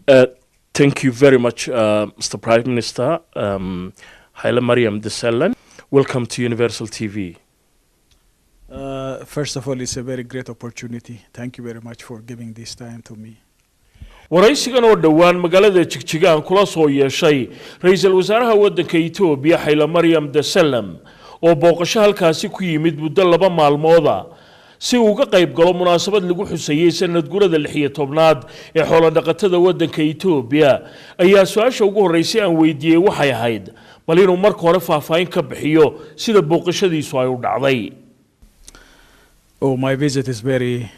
Uh, Thank you very much, Mr. Prime Minister Haile Mariam Desalegn. Welcome to Universal TV. First of all, it's a very great opportunity. Thank you very much for giving this time to me. waraysigan oo dhowaan magaalada Jigjiga aan kula soo yeeshay ra'iisul wasaaraha waddanka Itoobiya Haile Mariam Desalegn oo booqasho halkaasi ku yimid muddo 2 maalmood si uu uga qayb galo munaasabad lagu xusayay sanad gurada 16aad ee xoolo dhaqatada waddanka Itoobiya ayaa su'aasha ugu horeysay aan weydiiyay waxay ahayd bal inuu marka hore faahfaahin ka bixiyo sida booqashadiisu ay u dhacday. Oh, my visit is very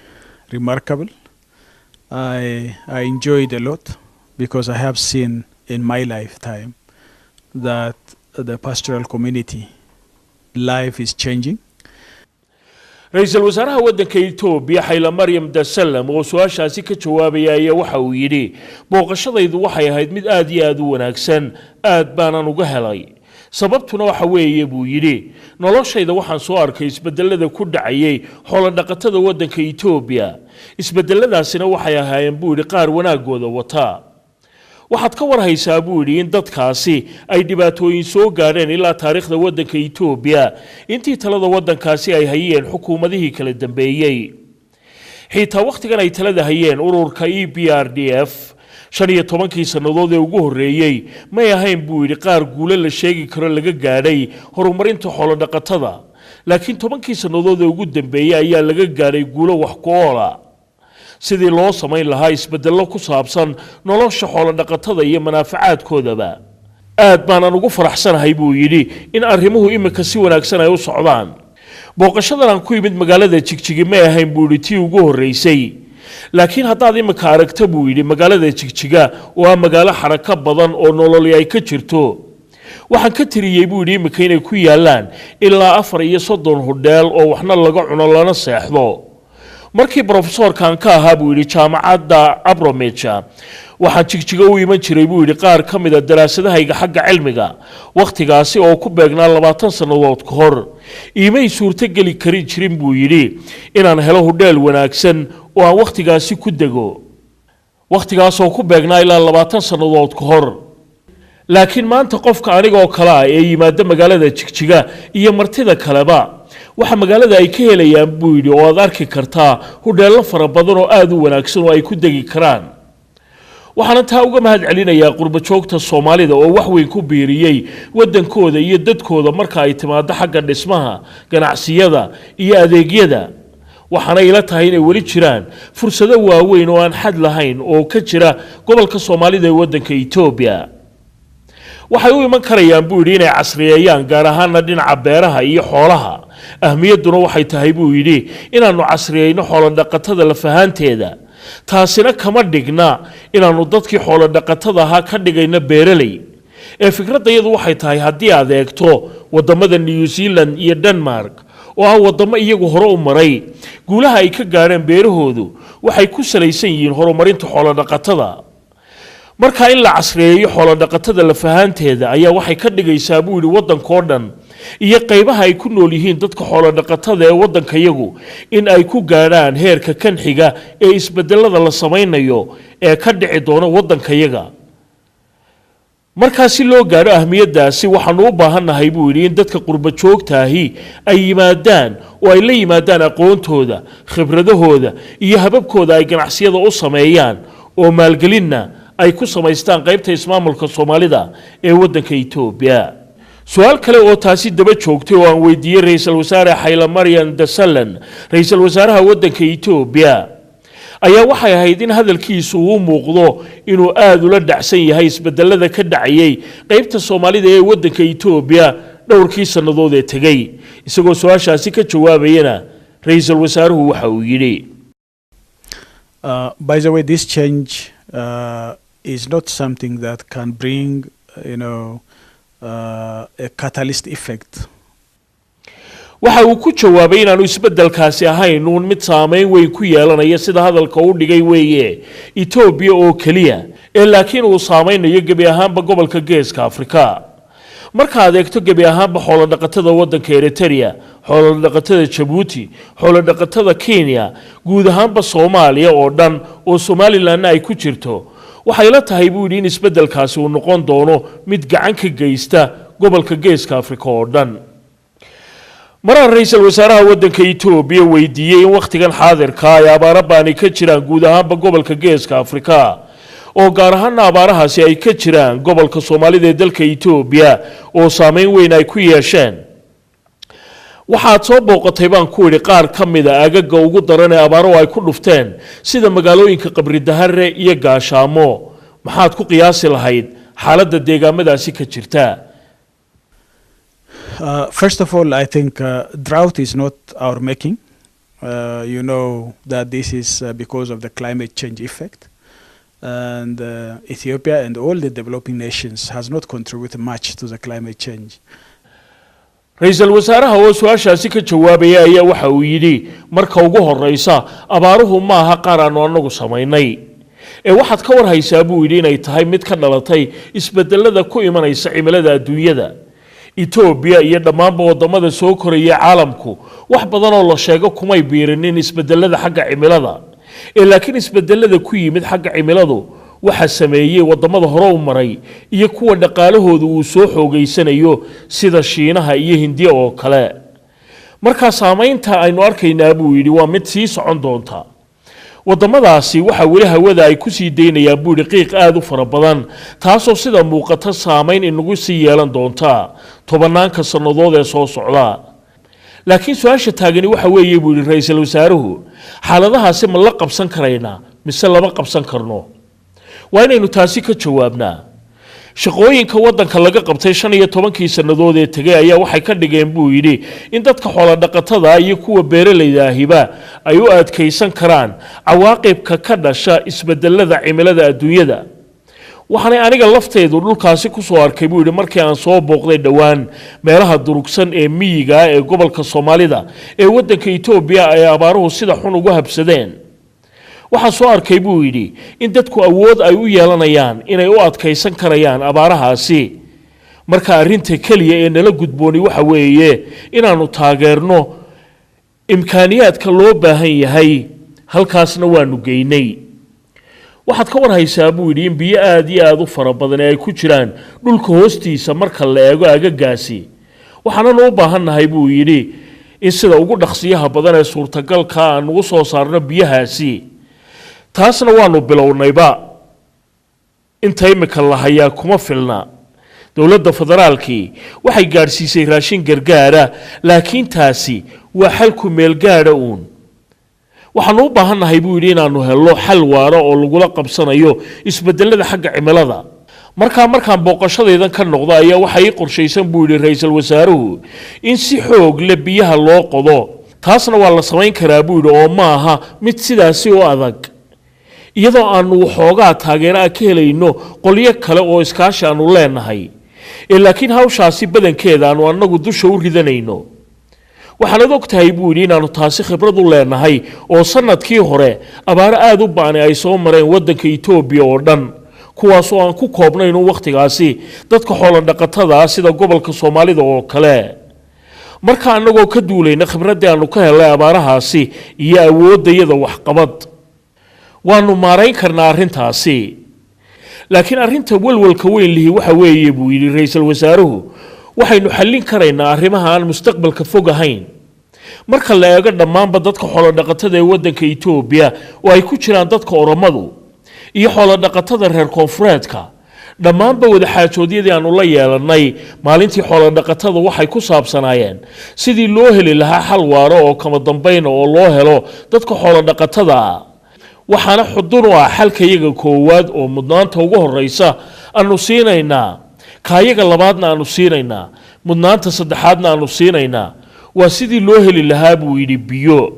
remarkable. I enjoyed a lot because I have seen in my lifetime that the pastoral community life is changing. ra'iisul wasaaraha waddanka Itoobiya Haile Mariam Desalegn oo su'aashaasi ka jawaabaya ayaa waxa uu yiri booqashadaydu waxay ahayd mid aad iyo aad u wanaagsan aad baanan uga helay sababtuna waxa weeye buu yiri noloshayda waxaan soo arkay isbedelada ku dhacayay xoolo dhaqatada waddanka Itoobiya isbedeladaasina waxay ahaayeen buu yiri qaar wanaagooda wata waxaad ka warhaysaa buu yiri in dadkaasi ay dhibaatooyin soo gaareen ilaa taariikhda waddanka Itoobiya intii talada waddankaasi ay hayeen xukuumadihii kala dambeeyay xitaa waqtigan ay talada hayeen ururka EPRDF 15 sanadood ee ugu horeeyay may ahayn buu yiri qaar guulo la sheegi karo laga gaadhay horumarinta xoolo dhaqatada laakiin 10 sanadood ee ugu dambeeyay ayaa laga gaadhay guulo wax ku ool ah sidii loo sameyn lahaa isbedelo ku saabsan nolosha xoolo dhaqatada iyo manaafacaadkoodaba aad baan ugu faraxsanahay buu yiri in arrimuhu imika si wanaagsan ay u socdaan booqashadan aan ku yimid magaalada Jigjiga ma ahayn buu yiri tii ugu horeysay laakiin haddaad imika aragto buu yiri magaalada Jigjiga oo magaalo xaraka badan oo nolol ay ka jirto waxaan ka tiriyay buu yiri imika inay ku yaalaan ilaa 34 hodheel oo waxna laga cuno lana seexdo markii professorkan ka ahaa buu yiri jaamacadda Abromecha waxaan Jigjiga u iman jiray buu yiri qaar ka mid ah daraasadahayga xagga cilmiga waqtigaasi oo ku beegnaa 20 sanadood ka hor iimay suurto gali karin jirin buu yiri inaan helo hodheel wanaagsan oo aan waqtigaasi ku dego waqtigaas oo ku beegnaa ilaa 20 sanadood ka hor laakiin maanta qofka aniga oo kala ah ee yimaada magaalada Jigjiga iyo martida kaleba waxa magaalada ay ka helayaan buu yiri oo aad arki kartaa hodheelo fara badan oo aad u wanaagsan oo ay ku degi karaan waxaan taa uga mahad celinayaa qurba joogta Soomaalida oo wax weyn ku biiriyay wadankooda iyo dadkooda marka ay timaado xagga dhismaha ganacsiyada iyo adeegyada waxaana ila tahay inay wali jiraan fursado waaweyn oo aan xad lahayn oo ka jira gobolka Soomaalida ee waddanka Itoobiya waxay u iman karayaan buu yiri inay casriyeeyaan gaar ahaan dhinaca beeraha iyo xoolaha ahmiyaduna waxay tahay buu yiri inaanu casriyeeyno xoolo dhaqatada la fahanteeda taasina kama dhigna inaanu dadkii xoolo dhaqatada ha ka dhigayna beeraley ee fikradayadu waxay tahay haddii aad eegto wadamada New Zealand iyo Denmark oo wadamo iyagu hore u maray guulaha ay ka gaareen beerahoodu waxay ku salaysan yihiin horumarinta xoolo dhaqatada marka in la casriyeeyo xoolo dhaqatada la fahanteeda ayaa waxay ka dhigaysaa buu yiri waddanka dhan iyo qaybaha ay ku nool yihiin dadka xoolo dhaqatada ee waddanka iyagu in ay ku gaaraan heerka kan xiga ee isbedelada la samaynayo ee ka dhici doona waddanka iyaga markaasi loo gaaro ahmiyadaasi waxaanu u baahanahay buu yiri in dadka qurba joogtaahi ay yimaadaan oo ay la yimaadaan aqoontooda khibradahooda iyo hababkooda ay ganacsiyada u sameeyaan oo maalgelinna ay ku samaystaan qaybta ismaamulka Soomaalida ee waddanka Itoobiya su'aal kale oo taasi daba joogtay oo aan weydiiyay ra'iisul wasaare Haile Mariam Desalegn ra'iisul wasaaraha waddanka Itoobiya ayaa waxay ahayd in hadalkiisu uu muuqdo inuu aad ula dhacsan yahay isbedelada ka dhacayay qaybta Soomaalida ee waddanka Itoobiya dhowrkii sanadood ee tagay isagoo su'aashaasi ka jawaabayna ra'iisul wasaaruhu waxa uu yiri by the way, this change is not something that can bring a catalyst effect. waxa uu ku jawaabay inaanu isbedelkaasi ahayn uun mid saameyn weyn ku yeelanaya sida hadalka uu dhigay weeye Itoobiya oo kaliya ee laakiin uu saameynayo gabi ahaanba gobolka Geeska Afrika marka aad eegto gabi ahaanba xoolo dhaqatada waddanka Eritrea xoolo dhaqatada Djibouti xoolo dhaqatada Kenya guud ahaanba Soomaaliya oo dhan oo Somaliland ay ku jirto waxay la tahay buu yidhi in isbeddelkaasi uu noqon doono mid gacan ka geysta gobolka geeska Afrika oo dhan. Marar ra'iisul wasaaraha waddanka Itoobiya weydiiyay in waqtigan xaadirka ay abaaro baani ka jiraan guud ahaanba gobolka geeska Afrika oo gaar ahaan abaarahaasi ay ka jiraan gobolka Soomaalida ee dalka Itoobiya oo saameyn weyn ay ku yeesheen. waxaad soo booqatay baan ku yiri qaar ka mid ah agaga ugu daran ee abaaro ay ku dhufteen sida magaalooyinka Qabri Dahare iyo Gaashaamo. maxaad ku qiyaasi lahayd xaaladda deegaamadaasi ka jirta? First of all, I think drought is not our making. You know that this is because of the climate change effect. And Ethiopia and all the developing nations has not contributed much to the climate change. Ra'iisul wasaaraha oo su'aashaasi ka jawaabaya ayaa waxa uu yidhi marka ugu horeysa abaaruhu ma aha qaar aanu anagu samaynay ee waxaad ka warhaysaa buu yidhi inay tahay mid ka dhalatay isbedelada ku imanaysa cimilada adduunyada. Itoobiya iyo dhammaanba wadamada soo koraya caalamku wax badan oo la sheego kumay biirinin isbedelada xagga cimilada laakiin isbedelada ku yimid xagga cimiladu waxa sameeyay wadamada hore u maray iyo kuwa dhaqaalahoodu uu soo xoogeysanayo sida Shiinaha iyo Hindiya oo kale. marka saameynta aynu arkaynaa buu yidhi waa mid sii socon doonta. wadamadaasi waxa weli hawada ay ku sii deynayaan buu yidhi qiiq aad u fara badan taasoo sida muuqata saameyn inagu sii yeelan doonta tobanaanka sannadood ee soo socda. laakiin su'aasha taagani waxa weeye buu yidhi ra'iisul wasaaruhu xaaladahaasi ma la qabsan karaynaa mise lama qabsan karno? waa inaynu taasi ka jawaabnaa. shaqooyinka waddanka laga qabtay 15 sannadood ee tagay ayaa waxay ka dhigeen buu yidhi in dadka xoolo dhaqatada iyo kuwa beeralayda ahiba ay u adkeysan karaan cawaaqibka ka dhasha isbedelada cimilada adduunyada. waxaan aniga lafteedu dhulkaasi ku soo arkay buu yidhi markii aan soo booqday dhawaan meelaha durugsan ee miyiga ee gobolka Soomaalida ee waddanka Itoobiya ay abaaruhu sida xun ugu habsadeen. waxaan soo arkay buu yidhi in dadku awood ay u yeelanayaan inay u adkeysan karayaan abaarahaasi. marka arrinta kaliya ee nala gudbooni waxa weeye inaanu taageerno imkaaniyaadka loo baahan yahay halkaasna waanu geynay. waxaad ka warhaysaa buu yidhi in biyo aad iyo aad u fara badan ay ku jiraan dhulka hoostiisa marka la eego agagaasi. waxaananu u baahannahay buu yidhi in sida ugu dhaqsiyaha badan ee suurtagalka aan ugu soo saarno biyahaasi. taasna waanu bilownayba inta imika la hayaa kuma filna. dowladda federaalkii waxay gaadhsiisay raashin gargaara laakiin taasi waa xalku meel gaadha uun. waxaanu u baahannahay buu yidhi inaanu helno xal waara oo lagula qabsanayo isbedelada xagga cimilada. markaan booqashadaydan ka noqdo ayaa waxay qorshaysan buu yidhi ra'iisul wasaaruhu in si xoog leh biyaha loo qodo. taasna waa la samayn karaa buu yidhi oo ma aha mid sidaasi u adag. iyadoo aanu waxoogaa taageero ka helayno qolyo kale oo iskaashi aanu leenahay laakiin hawshaasi badankeeda aanu anagu dusha u ridanayno. waxaanad og tahay buu yidhi inaanu taasi khibrad u leenahay oo sanadkii hore abaaro aad u baani ay soo mareen waddanka Itoobiya oo dhan kuwaasoo aan ku koobnayn waqtigaasi dadka xoolo dhaqatada sida gobolka Soomaalida oo kale. marka anagoo ka duulayna khibradii aanu ka helay abaarahaasi iyo awoodayada waxqabad waanu maarayn karnaa arrintaasi. laakiin arrinta walwalka weyn lihi waxa weeye buu yidhi ra'iisul wasaaruhu waxaynu xallin karaynaa arrimaha aan mustaqbalka fog ahayn. marka la eego dhammaanba dadka xoolo dhaqatada ee waddanka Itoobiya oo ay ku jiraan dadka Oromadu iyo xoolo dhaqatada reer koonfureedka dhammaanba wada xaajoodyadii aanu la yeelanay maalintii xoolo dhaqatada waxay ku saabsanaayeen sidii loo heli lahaa xal waaro oo kama dambayna oo loo helo dadka xoolo dhaqatada. waxaana xudun u ah xalka iyaga koowaad oo mudnaanta ugu horeysa aanu siinaynaa kaayaga labaadna aanu siinaynaa mudnaanta saddexaadna aanu siinaynaa waa sidii loo heli lahaa buu yidhi biyo.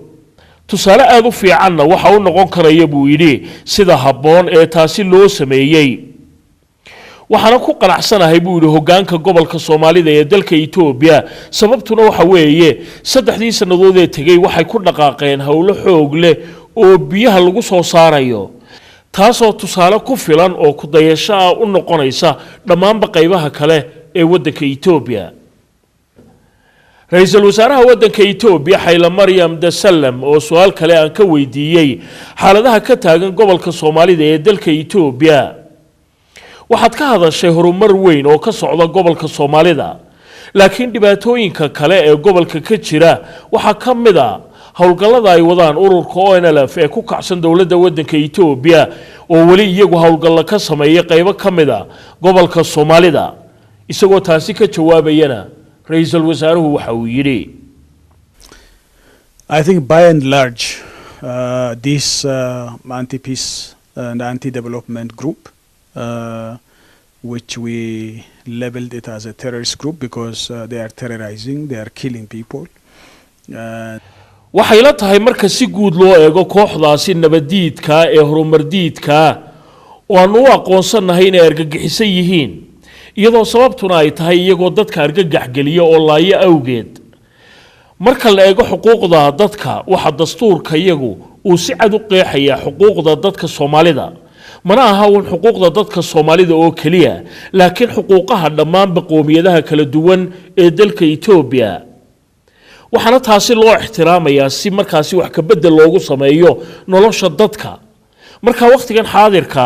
tusaale aad u fiicanna waxa uu noqon karaya buu yidhi sida habboon ee taasi loo sameeyey. waxaana ku qanacsanahay buu yidhi hoggaanka gobolka Soomaalida ee dalka Itoobiya sababtuna waxa weeye 3 sannadood ee tagay waxay ku dhaqaaqeen hawlo xoog leh oo biyaha lagu soo saarayo taasoo tusaale ku filan oo ku dayasho u noqonaysa dhammaanba qaybaha kale ee waddanka Itoobiya. ra'iisul wasaaraha waddanka Itoobiya Haile Mariam Desalegn oo su'aal kale aan ka weydiiyay xaaladaha ka taagan gobolka Soomaalida ee dalka Itoobiya waxaad ka hadashay horumar weyn oo ka socda gobolka Soomaalida laakiin dhibaatooyinka kale ee gobolka ka jira waxa ka mid ah hawlgallada ay wadaan ururka ONLF ee ku kacsan dawladda waddanka Itoobiya oo wali iyagu hawlgalla ka sameeyay qaybo ka mid ah gobolka Soomaalida isagoo taasi ka jawaabayana ra'iisul wasaaruhu waxa uu yiri I think by and large this anti-peace and anti-development group which we labeled it as a terrorist group because they are terrorizing, they are killing people. waxay la tahay marka si guud loo eego kooxdaasi nabadiidka ee horumardiidka oo aan u aqoonsanahay inay argagixisan yihiin iyadoo sababtuna ay tahay iyagoo dadka argagax geliya oo laayo awgeed marka la eego xuquuqda dadka waxa dastuurka iyagu uu si cad u qeexaya xuquuqda dadka Soomaalida mana aha uun xuquuqda dadka Soomaalida oo kaliya laakiin xuquuqaha dhammaan qoomiyadaha kala duwan ee dalka Itoobiya waxaana taasi loo ixtiraamayaa si markaasi wax ka bedel loogu sameeyo nolosha dadka marka waqtigan xaadirka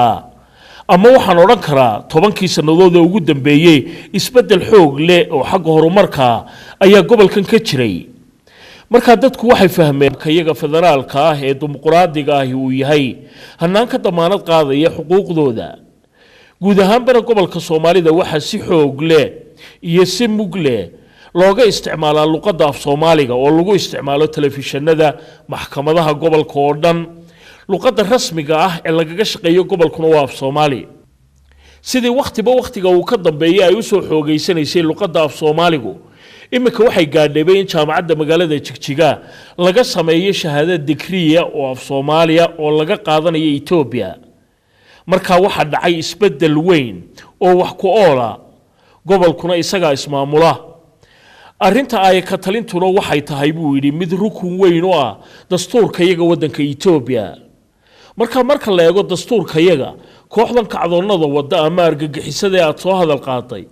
ama waxaan oran karaa 10kii sanadood ee ugu dambeeyay isbedel xoog leh oo xagga horumarka ayaa gobolkan ka jiray marka dadku waxay fahmeen kayaga federaalka ah ee dimuqraadiga ah uu yahay hanaanka damaanad qaadaya xuquuqdooda guud ahaan gobolka Soomaalida waxa si xoog leh iyo si mug leh looga isticmaalaa luqadda af Soomaaliga oo lagu isticmaalo telefishinada maxkamadaha gobolka oo dhan luqadda rasmiga ah ee lagaga shaqeeyo gobolkuna waa af Soomaali sidii waqtiga uu ka dambeeyay ay u soo xoogeysanayay luqadda af Soomaaligu imika waxay gaadhay in jaamacadda magaalada Jigjiga laga sameeyo shahaado digriya oo af Soomaaliya oo laga qaadanayo Itoobiya marka waxa dhacay isbedel weyn oo wax ku oola gobolkuna isaga ismaamula arinta ay ka talintuna waxay tahay buu yiri mid rukun weyn oo ah dastuurka iyaga waddanka Itoobiya marka la eego dastuurka iyaga kooxdan kacdoonada wada ama argagixisada aad soo hadal qaatay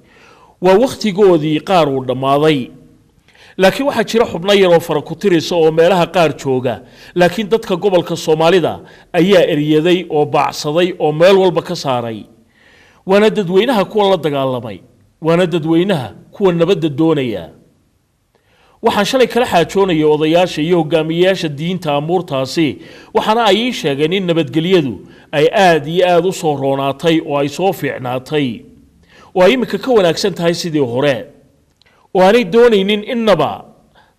waa waqtigoodii qaar uu dhamaaday laakiin waxa jira xubno yar oo fara ku tirayso oo meelaha qaar jooga laakiin dadka gobolka Soomaalida ayaa eriyaday oo baacsaday oo meel walba ka saaray wana dadweynaha kuwa la dagaalamay wana dadweynaha kuwa nabadda doonaya waxaan shalay kala xaajoonay odayaasha iyo hogaamiyaasha diinta amuurtaasi waxaana ay sheegeen in nabadgelyadu ay aad iyo aad u soo roonaatay oo ay soo fiicnaatay oo ay imika ka wanaagsan tahay sidii hore oo aanay doonaynin innaba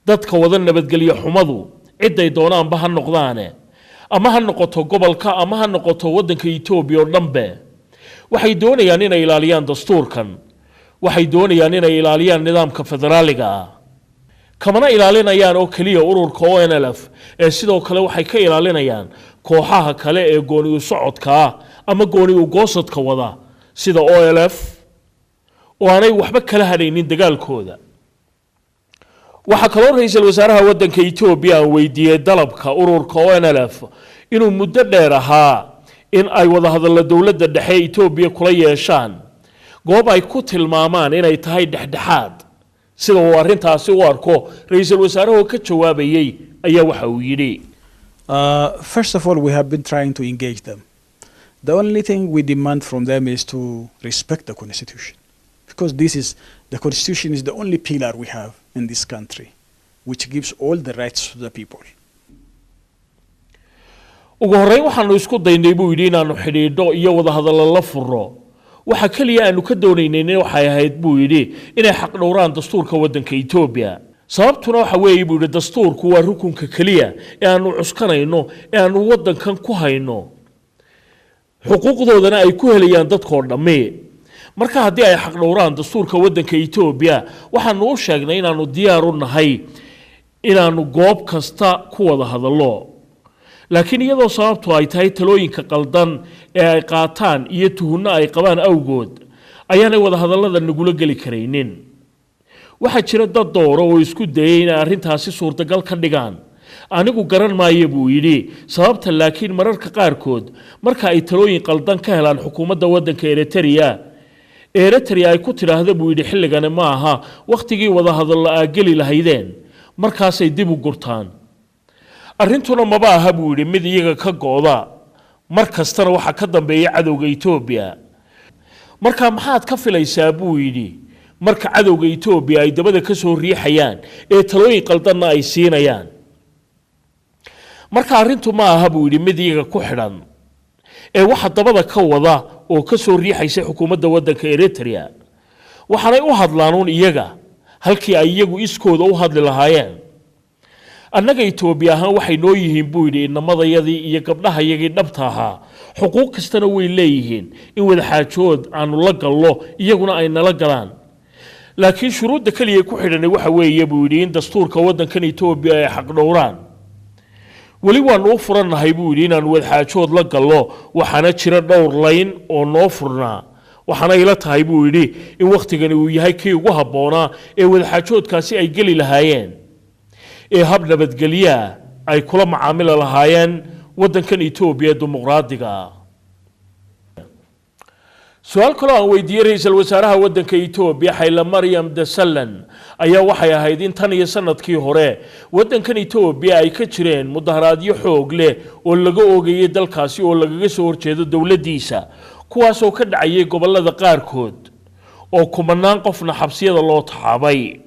dadka wada nabadgelyo xumadu cid ay doonaanba ha noqdaane ama ha noqoto gobolka ama ha noqoto waddanka Itoobiya oo dhanbe waxay doonayaan inay ilaaliyaan dastuurkan waxay doonayaan inay ilaaliyaan nidaamka federaaliga kamana ilaalinayaan oo kaliya ururka ONLF ee sidoo kale waxay ka ilaalinayaan kooxaha kale ee gooni u socodka ama gooni u goosadka wada sida OLF oo aanay waxba kala hadhaynin dagaalkooda waxa kale oo ra'iisul wasaaraha waddanka Itoobiya weydiiyay dalabka ururka ONLF inuu muddo dheer ahaa in ay wada hadallo dawladda dhexe Itoobiya kula yeeshaan goob ay ku tilmaamaan inay tahay dhexdhexaad sida uu arintaasi u arko ra'iisul wasaaruhu ka jawaabayay ayaa waxa uu yiri first of all we have been trying to engage them the only thing we demand from them is to respect the constitution because the constitution is the only pillar we have in this country which gives all the rights to the people ugu horeyn waxaanu isku daynay buu yiri inaanu xidhiidho iyo wada hadallo la furo waxa kaliya aanu ka doonaynay waxay ahayd buu yiri inay xaq dhowraan dastuurka waddanka Itoobiya sababtuna waxa weeye buu yiri dastuurku waa rukunka kaliya ee aanu cuskanayno ee aanu waddankan ku hayno xuquuqdoodana ay ku helayaan dadkoo dhamme marka haddii ay xaq dhowraan dastuurka waddanka Itoobiya waxaanu u sheegnay inaanu diyaar u nahay inaanu goob kasta ku wada hadallo laakiin iyadoo sababtu ay tahay talooyinka qaldan ee ay qaataan iyo tuhunna ay qabaan awgood ayaanay wada hadallada nagula geli karaynin waxa jira dad dooro oo isku dayay in arrintaasi suurtagal ka dhigaan anigu garan maayo buu yiri sababta laakiin mararka qaarkood marka ay talooyin qaldan ka helaan xukuumadda waddanka Eritrea Eritrea ay ku tiraahdo buu yidhi xilligan ma aha waqtigii wada hadal la geli lahaydeen markaasay dib u gurtaan arrintuna maba aha buu yidhi mid iyaga ka gooda mar kastana waxa ka dambeeya cadowga Itoobiya marka maxaad ka filaysaa buu yidhi marka cadowga Itoobiya ay dabada ka soo riixayaan ee talooyin qaldanna ay siinayaan marka arrintu ma aha buu yidhi mid iyaga ku xidhan ee waxa dabada ka wada oo ka soo riixaysa xukuumadda waddanka Eritrea waxaanay u hadlaan iyaga halkii ay iyagu iskooda u hadli lahaayeen annaga Itoobiya ahaan waxay noo yihiin buu yidhi inamadayadii iyo gabdhahayagii dhabta ahaa xuquuq kastana way leeyihiin in wada xaajood aanu la gallo iyaguna ay nala galaan laakiin shuruudda kaliya ku xidhan waxa weeye buu yidhi in dastuurka waddankan Itoobiya ay xaq dhowraan wali waan u furanahay buu yidhi inaan wada xaajood la gallo waxaana jira dhowr layn oo noo furnaa waxaana ila tahay buu yidhi in waqtigani uu yahay kii ugu habboonaa ee wada xaajoodkaasi ay geli lahaayeen ee hab nabadgelyo ay kula macaamil lahaayeen waddankan Itoobiya dimuqraadiga su'aal kale aan weydiiyay ra'iisul wasaaraha waddanka Itoobiya Haile Mariam Desalegn ayaa waxay ahayd in tan iyo sanadkii hore waddankan Itoobiya ay ka jireen mudaharaadyo xoog leh oo laga oogayay dalkaasi oo lagaga soo horjeedo dawladdiisa kuwaas oo ka dhacayay gobollada qaarkood oo kumanaan qofna xabsiyada loo taxaabay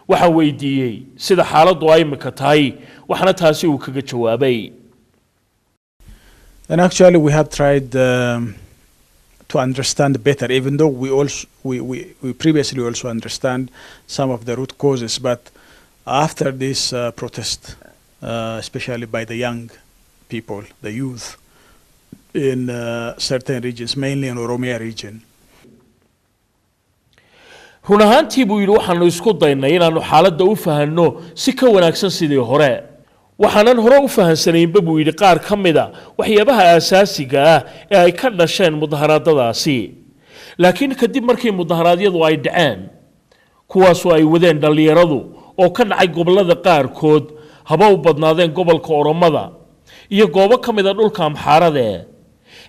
waxa weydiiyay sida xaaladdu ay imika tahay waxna taasi uu kaga jawaabay And actually we have tried to understand better, even though we previously also understand some of the root causes, but after this protest, especially by the young people, the youth in certain regions, mainly in Oromia region. run ahaantii buu yidhi waxaanu isku daynay inaanu xaaladda u fahanno si ka wanaagsan sidii hore waxaanan hore u fahansanaynba buu yidhi qaar ka mida waxyaabaha aasaasiga ah ee ay ka dhasheen mudaharaadadaasi laakiin kadib markii mudaharaadyadu ay dhaceen kuwaasoo ay wadeen dhalinyaradu oo ka dhacay gobollada qaarkood haba u badnaadeen gobolka Oromada iyo goobo ka mida dhulka Amxaarada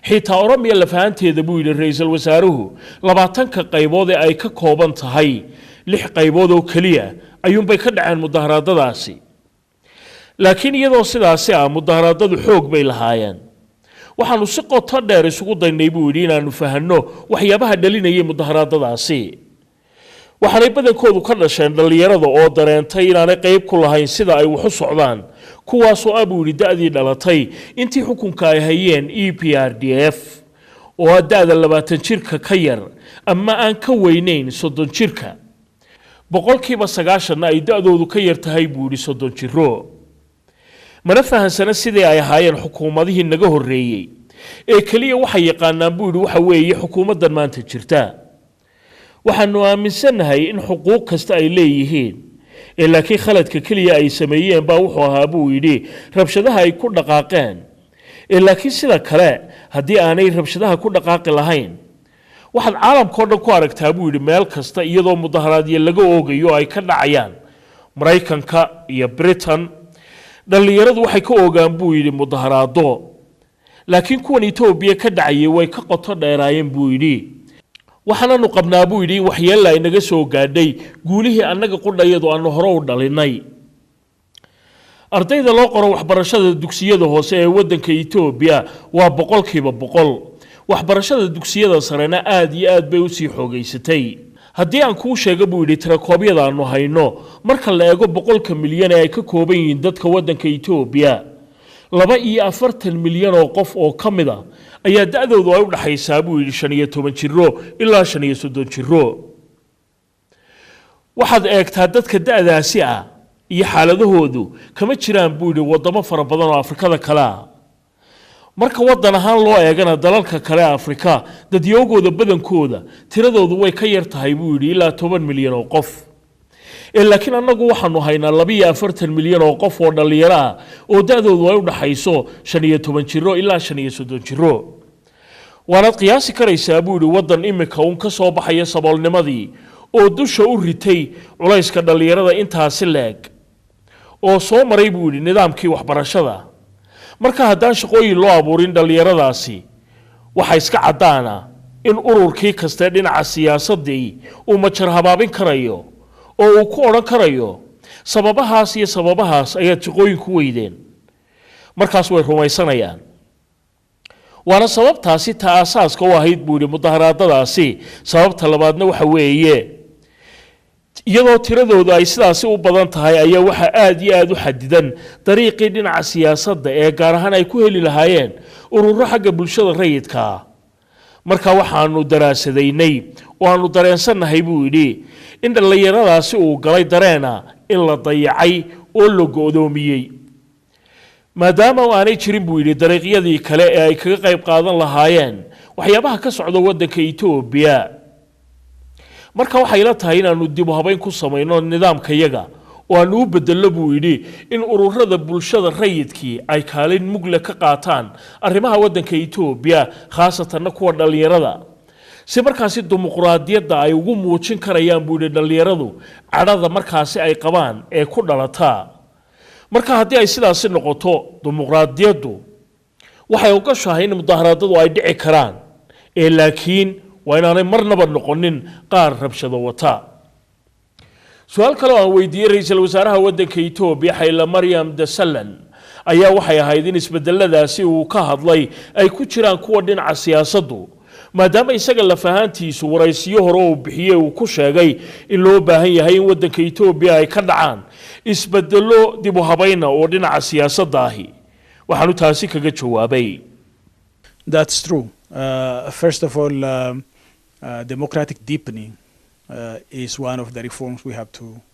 xitaa Oromiya la fahanteeda buu yidhi ra'iisul wasaaruhu 20 qaybood ee ay ka kooban tahay 6 qaybood oo kaliya ayuunbay ka dhaceen mudaharaadadaasi laakiin iyadoo sidaasi mudaharaadadu xoog bay lahaayeen waxaanu si qoto dheer isugu daynay buu yidhi inaanu fahanno waxyaabaha dhalinayay mudaharaadadaasi waxaanay badankoodu ka dhasheen dhalinyarada oo dareentay inaanay qayb ku lahayn sida ay wax u socdaan kuwaasoo buu yidhi da'dii dhalatay intii xukunka ay hayeen EPRDF oo da'da 20 jirka ka yar ama aan ka weynayn 30 jirka boqolkiiba 90 ay da'doodu ka yar tahay buu yidhi 30 jiro mana fahansana sidii ay ahaayeen xukuumadihii naga horreeyay ee kaliya waxay yaqaanaan buu yidhi waxa weeye xukuumaddan maanta jirta waxaanu aaminsanahay in xuquuq kasta ay leeyihiin ee laakiin khaladka kaliya ay sameeyeen baa wuxuu ahaa buu yidhi rabshadaha ay ku dhaqaaqeen ee laakiin sida kale haddii aanay rabshadaha ku dhaqaaqi lahayn waxaad caalamka oo dhan ku aragtaa buu yidhi meel kasta iyadoo mudaharaadyo laga oogayo ay ka dhacayaan Maraykanka iyo Britain dhalinyaradu waxay ka oogaan buu yidhi mudaharaado laakiin kuwan Itoobiya ka dhacayay way ka qoto dheeraayeen buu yidhi waxaanu qabnaa buu yidhi waxyeello ay naga soo gaadhay guulihii annaga qudhayadu aanu hore u dhalinay ardayda loo qoro waxbarashada dugsiyada hoose ee waddanka Itoobiya waa 100% waxbarashada dugsiyada sarena aad iyo aad bay u sii xoogaysatay haddii aan kuu sheego buu yidhi tirakoobyada aanu hayno marka la eego 100 milyan ee ay ka kooban yihiin dadka waddanka Itoobiya 42 milyan oo qof oo ka mid ah ayaa da'doodu ay u dhaxaysaa buu yidhi 15 jiro ilaa 30 jiro waxaad eegtaa dadka da'daasi iyo xaaladahoodu kama jiraan buu yidhi wadamo fara badan oo Afrikada kale marka wadan ahaan loo eegana dalalka kale Afrika dadyoogooda badankooda tiradoodu way ka yar tahay buu yidhi ilaa 10 milyan oo qof laakiin annagu waxaanu haynaa 42 milyan oo qof oo dhalinyaro oo da'doodu ay u dhaxayso 15 jiro ilaa 30 jiro waana qiyaasi karaysaa buu yidhi wadan imika ka soo baxaya saboolnimadii oo dusha u ritay culayska dhalinyarada intaasi leeg oo soo maray buu yidhi nidaamkii waxbarashada marka haddaan shaqooyin loo abuurin dhalinyaradaasi waxa iska cadaana in ururkii kasta dhinaca siyaasadii uu majar habaabin karayo oo uu ku oran karayo sababahaas iyo sababahaas ayaa shaqooyin ku weydeen markaas way rumaysanayaan waana sababtaasi ta asaaska u ahayd buu yiri mudaharaadadaasi sababta labaadna waxa weeye iyadoo tiradoodu ay sidaasi u badan tahay ayaa waxa aad iyo aad u xadidan dariiqii dhinaca siyaasadda ee gaar ahaan ay ku heli lahaayeen ururo xagga bulshada rayidka marka waxaanu daraasadaynay oo aanu dareensanahay buu yidhi in dhalinyaradaasi uu galay dareena in la dayacay oo la go'doomiyey maadaama aanay jirin buu yidhi dariiqyadii kale ee ay kaga qayb qaadan lahaayeen waxyaabaha ka socda waddanka Itoobiya marka waxay la tahay inaanu dib u habayn ku sameeyno nidaamkayaga oo aanu u bedelo buu yidhi in ururada bulshada rayidkii ay kaalin mugle ka qaataan arrimaha waddanka Itoobiya khaasatan kuwa dhalinyarada si markaasi dimuqraadiyadda ay ugu muujin karayaan buu yidhi dhalinyaradu cadhada markaasi ay qabaan ee ku dhalata marka haddii ay sidaasi noqoto dimuqraadiyaddu waxay ogashahay in mudaharaadadu ay dhici karaan ee laakiin waa inaanay marnaba noqonin qaar rabshado wata su'aal kale oo aan weydiiyay ra'iisul wasaaraha waddanka Itoobiya Haile Mariam Desalegn ayaa waxay ahayd in isbedeladaasi uu ka hadlay ay ku jiraan kuwa dhinaca siyaasaddu maadaama isaga la fahantiisu waraysiyo hore uu bixiyay uu ku sheegay in loo baahan yahay in waddanka Itoobiya ay ka dhacaan isbedelo dib u habayna oo dhinaca siyaasadda ahi waxaanu taasi kaga jawaabay That's true. First of all, democratic deepening is one of the reforms we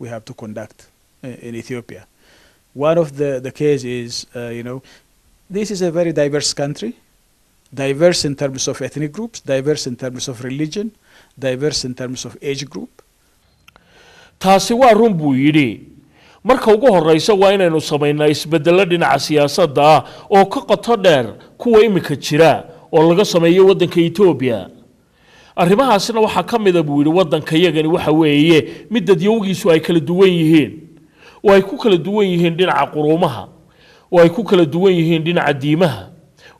have to conduct in Ethiopia. One of the case is, this is a very diverse country, diverse in terms of ethnic groups, diverse in terms of religion, diverse in terms of age group. taasi waa run buu yidhi marka ugu horeysa waa inaynu samaynaa isbedelo dhinaca siyaasadda ah oo ka qoto dheer kuwa imika jira oo laga sameeyo waddanka Itoobiya arrimahaasina waxa ka mid ah buu yidhi waddankayagani waxa weeye mid dadyowgiisu ay kala duwan yihiin oo ay ku kala duwan yihiin dhinaca quruumaha oo ay ku kala duwan yihiin dhinaca diimaha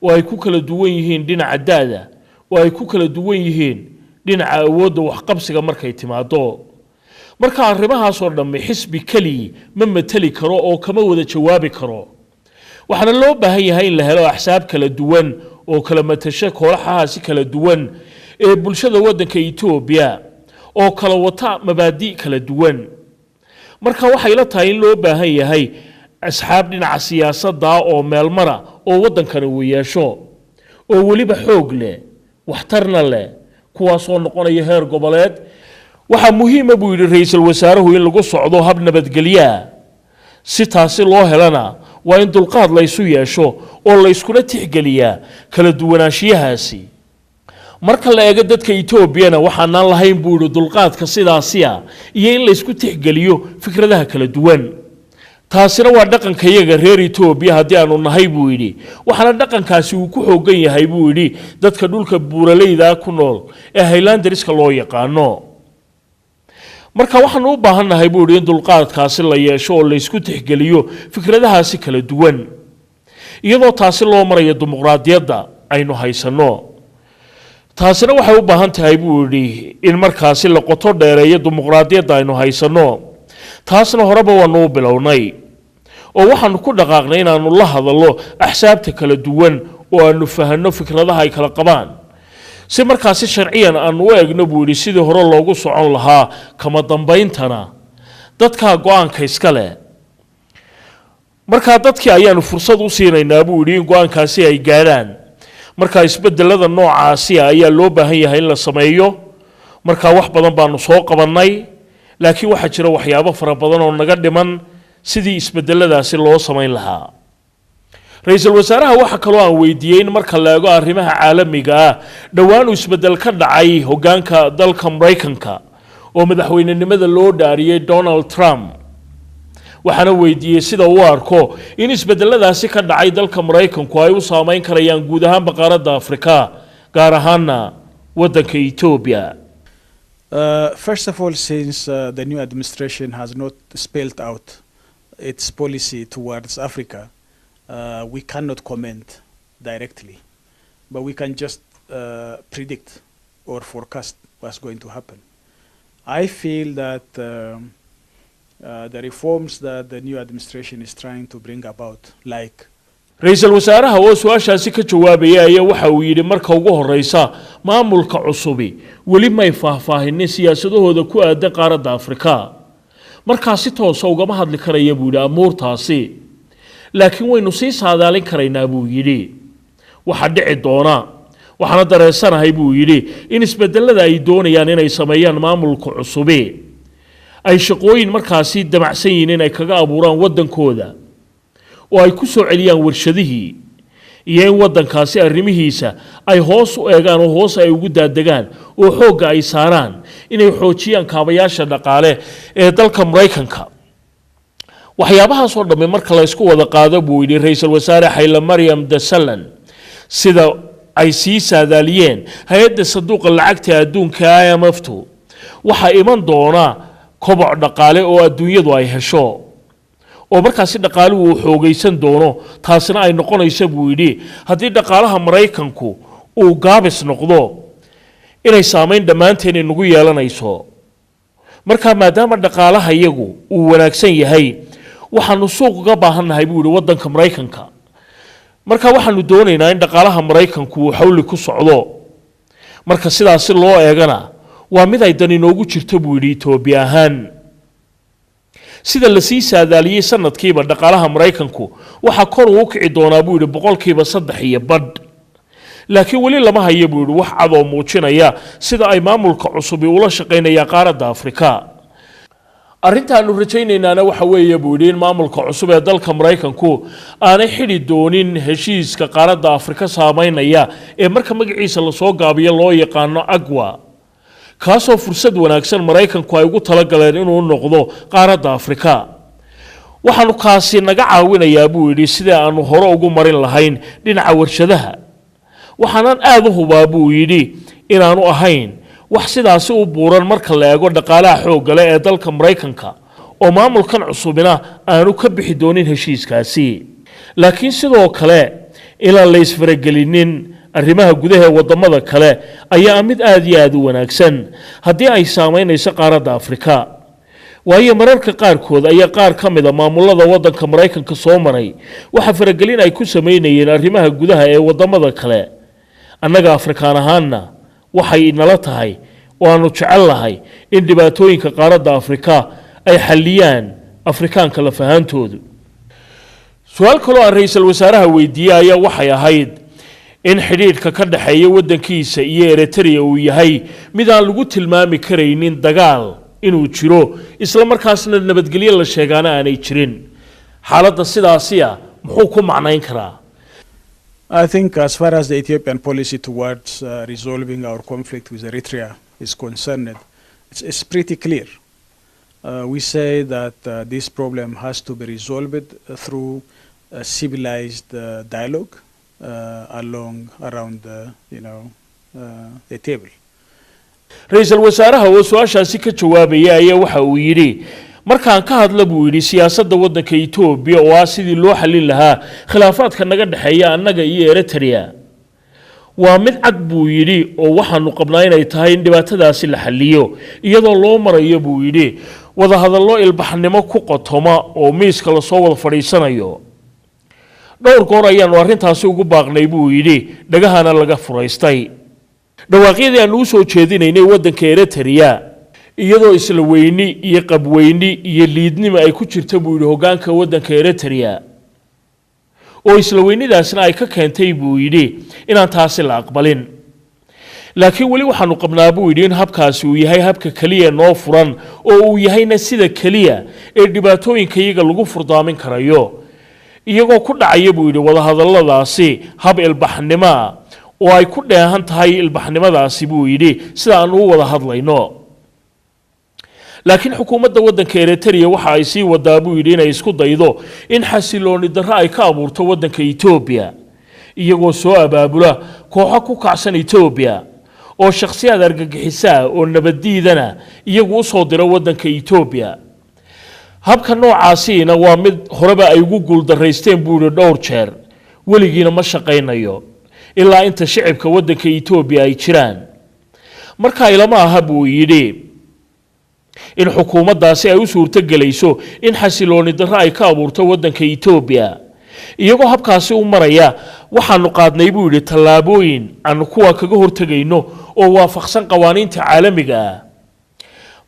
oo ay ku kala duwan yihiin dhinaca daada oo ay ku kala duwan yihiin dhinaca awoodda waxqabsiga markay timaado marka arrimahaas oo dhammi xisbi kali ma matali karo oo kama wada jawaabi karo waxaana loo baahan yahay in la helo axsaab kala duwan oo kala matasha kooxahaasi kala duwan ee bulshada waddanka Itoobiya oo kala wata mabaadi kala duwan marka waxay la tahay in loo baahan yahay asxaab dhinaca siyaasadda oo meel mara oo waddankana uu yeesho oo waliba xoog leh waxtarna leh kuwaas oo noqonaya heer goboleed waxa muhiim ah buu yidhi ra'iisul wasaaruhu in lagu socdo hab nabadgelyo si taasi loo helana waa in dulqaad la isu yeesho oo la iskuna tixgeliyaa kala duwanaanshiyahaasi marka la eego dadka Itoobiyana waxaan lahayn buu yidhi dulqaadka sidaasi ah iyo in la isku tixgeliyo fikradaha kala duwan taasina waa dhaqankayaga reer Itoobiya haddii aanu nahay buu yidhi waxaana dhaqankaasi uu ku xoogan yahay buu yidhi dadka dhulka buuraleyda ku nool ee Highlanderska loo yaqaano marka waxaan u baahanahay buu yidhi in dulqaadkaasi la yeesho oo la isku tixgeliyo fikradahaasi kala duwan iyadoo taasi loo marayo dimuqraadiyadda aynu haysano taasina waxay u baahan tahay buu yidhi in markaasi la qoto dheereeyo dimuqraadiyadda aynu haysano taasna horeba waanu bilownay oo waxaanu ku dhaqaaqnay inaanu la hadallo axsaabta kala duwan oo aanu fahanno fikradaha ay kala qabaan si markaasi sharciyan aanu u eegno buu yidhi sidii hore loogu socon lahaa kama dambayntana dadka go'aanka iska leh marka dadkii ayaanu fursad u siinaynaa buu yidhi in go'aankaasi ay gaadhaan marka isbedelada noocaasi ayaa loo baahan yahay in la sameeyo marka wax badan baanu soo qabanay laakiin waxa jira waxyaabo fara badan oo naga dhiman sidii isbedeladaasi loo sameyn lahaa ra'iisul wasaaraha waxa kale oo aan weydiiyay in marka la eego arrimaha caalamiga ah dhawaan uu isbedel ka dhacay hoggaanka dalka Mareykanka oo madaxweynenimada loo dhaariyay Donald Trump waxaana weydiiyay sida uu arko in isbedeladaasi ka dhacay dalka Mareykanku ay u saameyn karayaan guud ahaan qaaradda Afrika gaar ahaanna waddanka Itoobiya First of all, since the new administration has not spelled out its policy towards Africa, we cannot comment directly, but we can just predict or forecast was going to happen. I feel that the reforms that the new administration is trying to bring about, like ra-iisul wasaaraha oo su-aashaasi ka jawaabaya ayaa waxa uu yidhi marka ugu horreysa maamulka cusubi weli may faahfaahinin siyaasadahooda ku aadan qaaradda Afrika markaa si toosa ugama hadli karaya buu yidhi amuurtaasi laakiin waynu sii saadaalin karaynaa buu yidhi waxa dhici doona waxaana dareensanahay buu yidhi in isbedelada ay doonayaan inay sameeyaan maamulka cusubi ay shaqooyin markaasi damacsan yihiin inay kaga abuuraan waddankooda oo ay ku soo celiyaan warshadihii iyo in waddankaasi arrimihiisa ay hoos u eegaan oo hoos ay ugu daadegaan oo xoogga ay saaraan inay xoojiyaan kaabayaasha dhaqaale ee dalka Mareykanka waxyaabahaas oo dhamme marka la isku wada qaado buu yidhi ra-iisul wasaare Haile Mariam Desalegn sida ay sii saadaaliyeen hay'adda sanduuqa lacagta adduunka IMF-tu waxa iman doona koboc dhaqaale oo adduunyadu ay hesho oo markaasi dhaqaaluhu uu xoogaysan doono taasina ay noqonayso buu yidhi haddii dhaqaalaha Mareykanku uu gaabis noqdo inay saameyn dhammaanteen inagu yeelanayso marka maadaama dhaqaalaha iyagu uu wanaagsan yahay waxaanu suuq uga baahannahay buu yidhi waddanka Mareykanka marka waxaanu doonaynaa in dhaqaalaha Mareykanku uu xawli ku socdo marka sidaas loo eegana waa mid ay dan inoogu jirto buu yidhi Itoobiya ahaan sida la sii saadaaliyay sanadkiiba dhaqaalaha Mareykanku waxa kor u kici doonaa buu yidhi 3% laakiin wali lama hayo buu yidhi wax cad oo muujinaya sida ay maamulka cusub ula shaqeynayaan qaaradda Afrika arrintaanu rajaynaynaa waxa weeye buu yidhi in maamulka cusub ee dalka Mareykanku aanay xidhi doonin heshiiska qaaradda Afrika saameynaya ee marka magaciisa la soo gaabiyo loo yaqaano AGWA kaasoo fursad wanaagsan Mareykanku ay ugu tala galeen inuu noqdo qaaradda Afrika waxaanu kaasi naga caawinayaa buu yidhi sida aanu hore ugu marin lahayn dhinaca warshadaha waxaanan aad u hubaa buu yidhi inaanu ahayn wax sidaasi u buuran marka la eego dhaqaalaha xoogga leh ee dalka Mareykanka oo maamulkan cusubina aanu ka bixi doonin heshiiskaasi laakiin sidoo kale ilaa la isfaragelinin arrimaha gudaha wadamada kale ayaa mid aad iyo aad u wanaagsan haddii ay saameynayso qaaradda Afrika waayo mararka qaarkood ayaa qaar ka mid ah maamulada waddanka Mareykanka soo maray waxa faragelin ay ku sameynayeen arrimaha gudaha ee wadamada kale annaga Afrikaan ahaanna waxay nala tahay oo aanu jecel lahay in dhibaatooyinka qaaradda Afrika ay xalliyaan Afrikaanka la fahantoodu su'aal kale oo ra-iisul wasaaraha weydiiyay ayaa waxay ahayd in xiriirka ka dhaxeeya waddankiisa iyo Eritrea uu yahay mid aan lagu tilmaami karaynin dagaal inuu jiro isla markaasna nabadgelyo la sheegaana aanay jirin xaaladda sidaasi ah muxuu ku macnayn karaa I think as far as the Ethiopian policy towards resolving our conflict with Eritrea is concerned, it's pretty clear. We say that this problem has to be resolved through a civilized dialogue around the table. ra-iisul wasaaraha oo su'aashaasi ka jawaabaya ayaa waxa uu yidhi markaan ka hadla buu yidhi siyaasadda waddanka Itoobiya oo ah sidii loo xallin lahaa khilaafaadka naga dhaxeeya annaga iyo Eritrea waa mid cad buu yidhi oo waxaanu qabnaa inay tahay in dhibaatadaasi la xalliyo iyadoo loo marayo buu yidhi wada hadallo ilbaxnimo ku qotoma oo miiska la soo wada fadhiisanayo dhowr goor ayaanu arrintaasi ugu baaqnay buu yidhi dhagahana laga furaystay dhawaaqyadii aan u soo jeedinaynay waddanka Eritrea iyadoo isla weyni iyo qabweyni iyo liidnimo ay ku jirto buu yidhi hoggaanka waddanka Eritrea oo isla weynidaasna ay ka keentay buu yidhi inaan taasi la aqbalin laakiin wali waxaanu qabnaa buu yidhi in habkaasi uu yahay habka kaliya noo furan oo uu yahayna sida kaliya ee dhibaatooyinka iyaga lagu furdaamin karayo iyagoo ku dhacaya buu yidhi wada hadalladaasi hab ilbaxnimo oo ay ku dheehan tahay ilbaxnimadaasi buu yidhi sida aan u wada hadlayno laakiin xukuumadda waddanka Eritrea waxa ay sii wadaa buu yidhi inay isku daydo in xasilooni darro ay ka abuurto waddanka Itoobiya iyagoo soo abaabula kooxo ku kacsan Itoobiya oo shakhsiyaad argagixisa oo nabadiidana iyagu u soo dira waddanka Itoobiya habka noocaasina waa mid horeba ay ugu guuldareysteen buu yidhi dhowr jeer weligiina ma shaqaynayo ilaa inta shacabka waddanka Itoobiya ay jiraan marka ilama aha buu yidhi in xukuumaddaasi ay u suurtogelayso in xasilooni darro ay ka abuurto waddanka Itoobiya iyagoo habkaasi u maraya waxaanu qaadnay buu yidhi tallaabooyin aan kuwa kaga hortagayno oo waafaqsan qawaaniinta caalamiga ah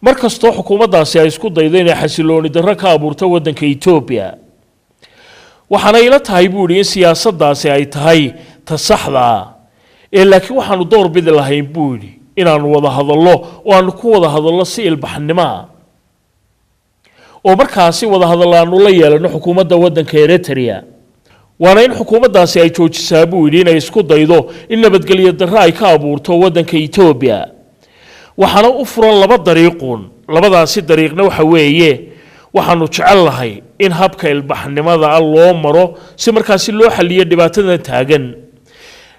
markastoo xukuumaddaasi ay isku daydo inay xasilooni darro ka abuurto waddanka Itoobiya waxaana ila tahay buu yidhi in siyaasaddaasi ay tahay ta saxda ah laakiin waxaanu door bidi lahayn buu yidhi inaanu wada hadallo oo aanu ku wada hadallo si ilbaxnimo ah oo markaasi wada hadalaanu la yeelano xukuumadda waddanka Eritrea waana in xukuumaddaasi ay joojisaa buu yidhi inay isku daydo in nabadgelyo darro ay ka abuurto waddanka Itoobiya waxaana u furan laba dariiqoon labadaasi dariiqna waxa weeye waxaanu jecel lahay in habka ilbaxnimada loo maro si markaasi loo xalliyo dhibaatada taagan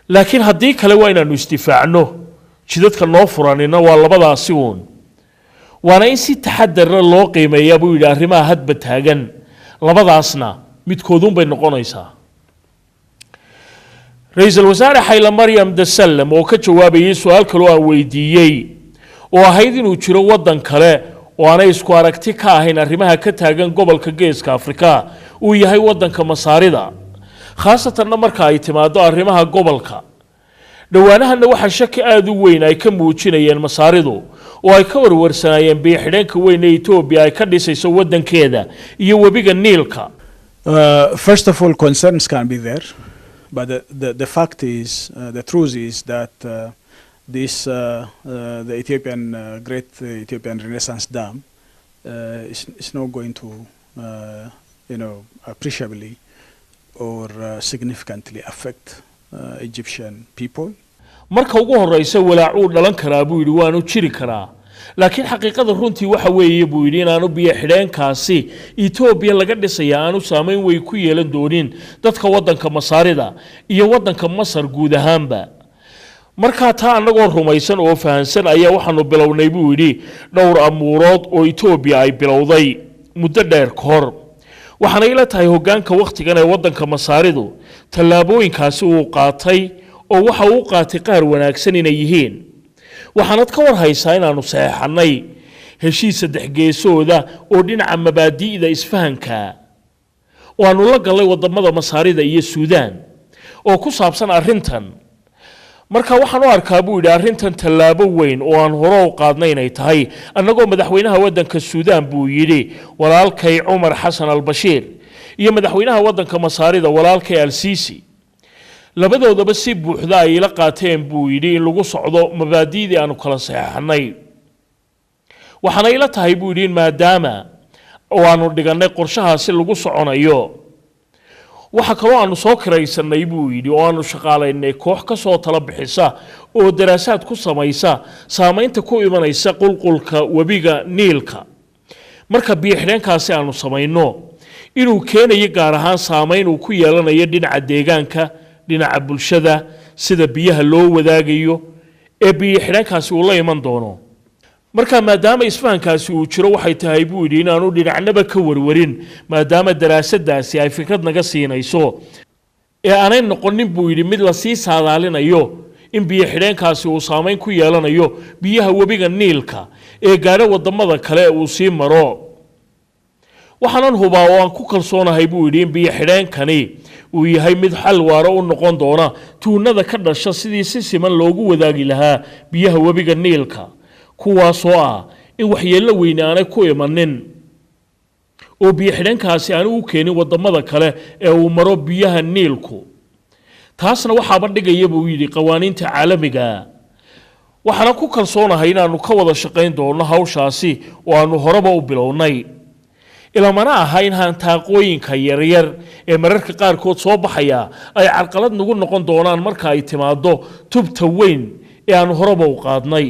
laakiin haddii kale waa inaanu istifaacno jidadka noo furanina waa labadaasi uun waana in si taxadar loo qiimeeyaa buu yidhi arrimaha hadba taagan labadaasna midkoodun bay noqonaysaa ra'iisul wasaare Haile Mariam Desalegn oo ka jawaabayay su'aal kale oo aan weydiiyay oo ahayd inuu jiro waddan kale oo aanay isku aragti ka ahayn arrimaha ka taagan gobolka Geeska Afrika uu yahay waddanka Masaarida khaasatan marka ay timaado arrimaha gobolka dhawaanahana waxa shaki aad u weyn ay ka muujinayeen Masaaridu oo ay ka warwarsanayeen biyo-xidheenka weyn ee Itoobiya ay ka dhisayso waddankeeda iyo webiga Niilka first of all concerns can be there but the fact is the truth is that the Ethiopian Great Ethiopian Renaissance Dam is not going to appreciably or significantly affect Egyptian people marka ugu horeysa walaac uu dhalan karaa buu yidhi waanu jiri karaa laakiin xaqiiqada runtii waxa weeye buu yidhi inaanu biyo xidheenkaasi Itoobiya laga dhisaya aanu saameyn way ku yeelan doonin dadka waddanka Masaarida iyo waddanka Masar guud ahaanba marka taa anagoo rumaysan oo fahansan ayaa waxaanu bilownay buu yidhi dhowr amuurood oo Itoobiya ay bilowday muddo dheer ka hor waxaana ila tahay hoggaanka waqtigan ee waddanka Masaaridu tallaabooyinkaasi uu qaatay oo waxa uu qaatay qaar wanaagsan inay yihiin waxaanad ka war haysaa inaanu saxeexnay heshiis saddex geesooda oo dhinaca mabaadi'da isfahanka oo aanu la galay wadamada Masaarida iyo Suudaan oo ku saabsan arrintan marka waxaan u arkaa buu yidhi arrintan tallaabo weyn oo aan hore u qaadnay inay tahay annagoo madaxweynaha waddanka Suudaan buu yidhi walaalkay Umar Xasan al-Bashiir iyo madaxweynaha waddanka Masaarida walaalkay al-Sisi labadoodaba si buuxda ay la qaateen buu yidhi in lagu socdo mabaadi'dii aanu kala saxeexnay waxaana ila tahay buu yidhi maadaama oo aanu dhiganay qorshahaasi lagu soconayo waxa kale oo aanu soo kiraysanay buu yidhi oo aanu shaqaalaynay koox ka soo tala bixisa oo daraasaad ku samaysa saameynta ku imanaysa qulqulka webiga Niilka marka biyo xidheenkaasi aanu samayno inuu keenayo gaar ahaan saameyn uu ku yeelanayo dhinaca deegaanka dhinaca bulshada sida biyaha loo wadaagayo ee biyo xidheenkaasi uu la iman doono marka maadaama isfahankaasi uu jiro waxay tahay buu yidhi inaanu dhinacnaba ka warwarin maadaama daraasadaasi ay fikrad naga siinayso ee aanay noqonin buu yidhi mid la sii saadaalinayo in biyo xidheenkaasi uu saameyn ku yeelanayo biyaha webiga Niilka ee gaadha wadamada kale uu sii maro waxaan hubaa oo aan ku kalsoonahay buu yidhi in biyo xidheenkani uu yahay mid xal waara u noqon doona tuunada ka dhasha sidii si siman loogu wadaagi lahaa biyaha webiga Niilka kuwaasoo ah in waxyeello weyn aanay ku imanin oo biyo xidheenkaasi aan u keenin wadamada kale ee uu maro biyaha Niilku taasna waxaaba dhigaya buu yidhi qawaaniinta caalamiga waxaana ku kalsoonahay inaanu ka wada shaqayn doono hawshaasi oo aanu horeba u bilownay ilamana aha in hantaaqooyinka yaryar ee mararka qaarkood soo baxaya ay carqalad nagu noqon doonaan marka ay timaado tubta weyn ee aanu horeba u qaadnay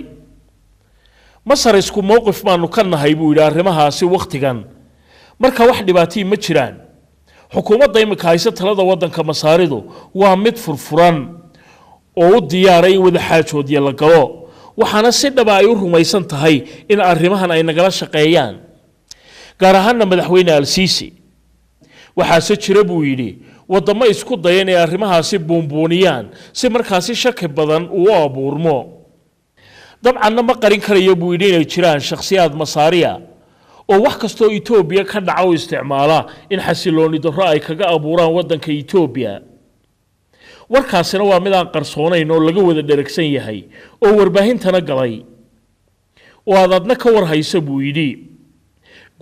Masar isku mowqif baanu ka nahay buu yidhi arrimahaasi waqtigan marka wax dhibaato ma jiraan xukuumadda imika haysa talada waddanka Masaaridu waa mid furfuran oo u diyaaray in wada xaajoodiya la galo waxaana si dhab ah ay u rumaysan tahay in arrimahan ay nagala shaqeeyaan gaar ahaan madaxweyne al-Sisi waxaase jira buu yidhi wadamo isku dayan ee arrimahaasi buunbuuniyaan si markaasi shaki badan uu abuurmo dabcanna ma qarin karayo buu yidhi inay jiraan shakhsiyaad masaariya oo wax kastoo Itoobiya ka dhaca u isticmaala in xasilooni darro ay kaga abuuraan waddanka Itoobiya warkaasina waa mid aan qarsoonayn oo laga wada dheragsan yahay oo warbaahintana galay oo aadna ka war haysa buu yidhi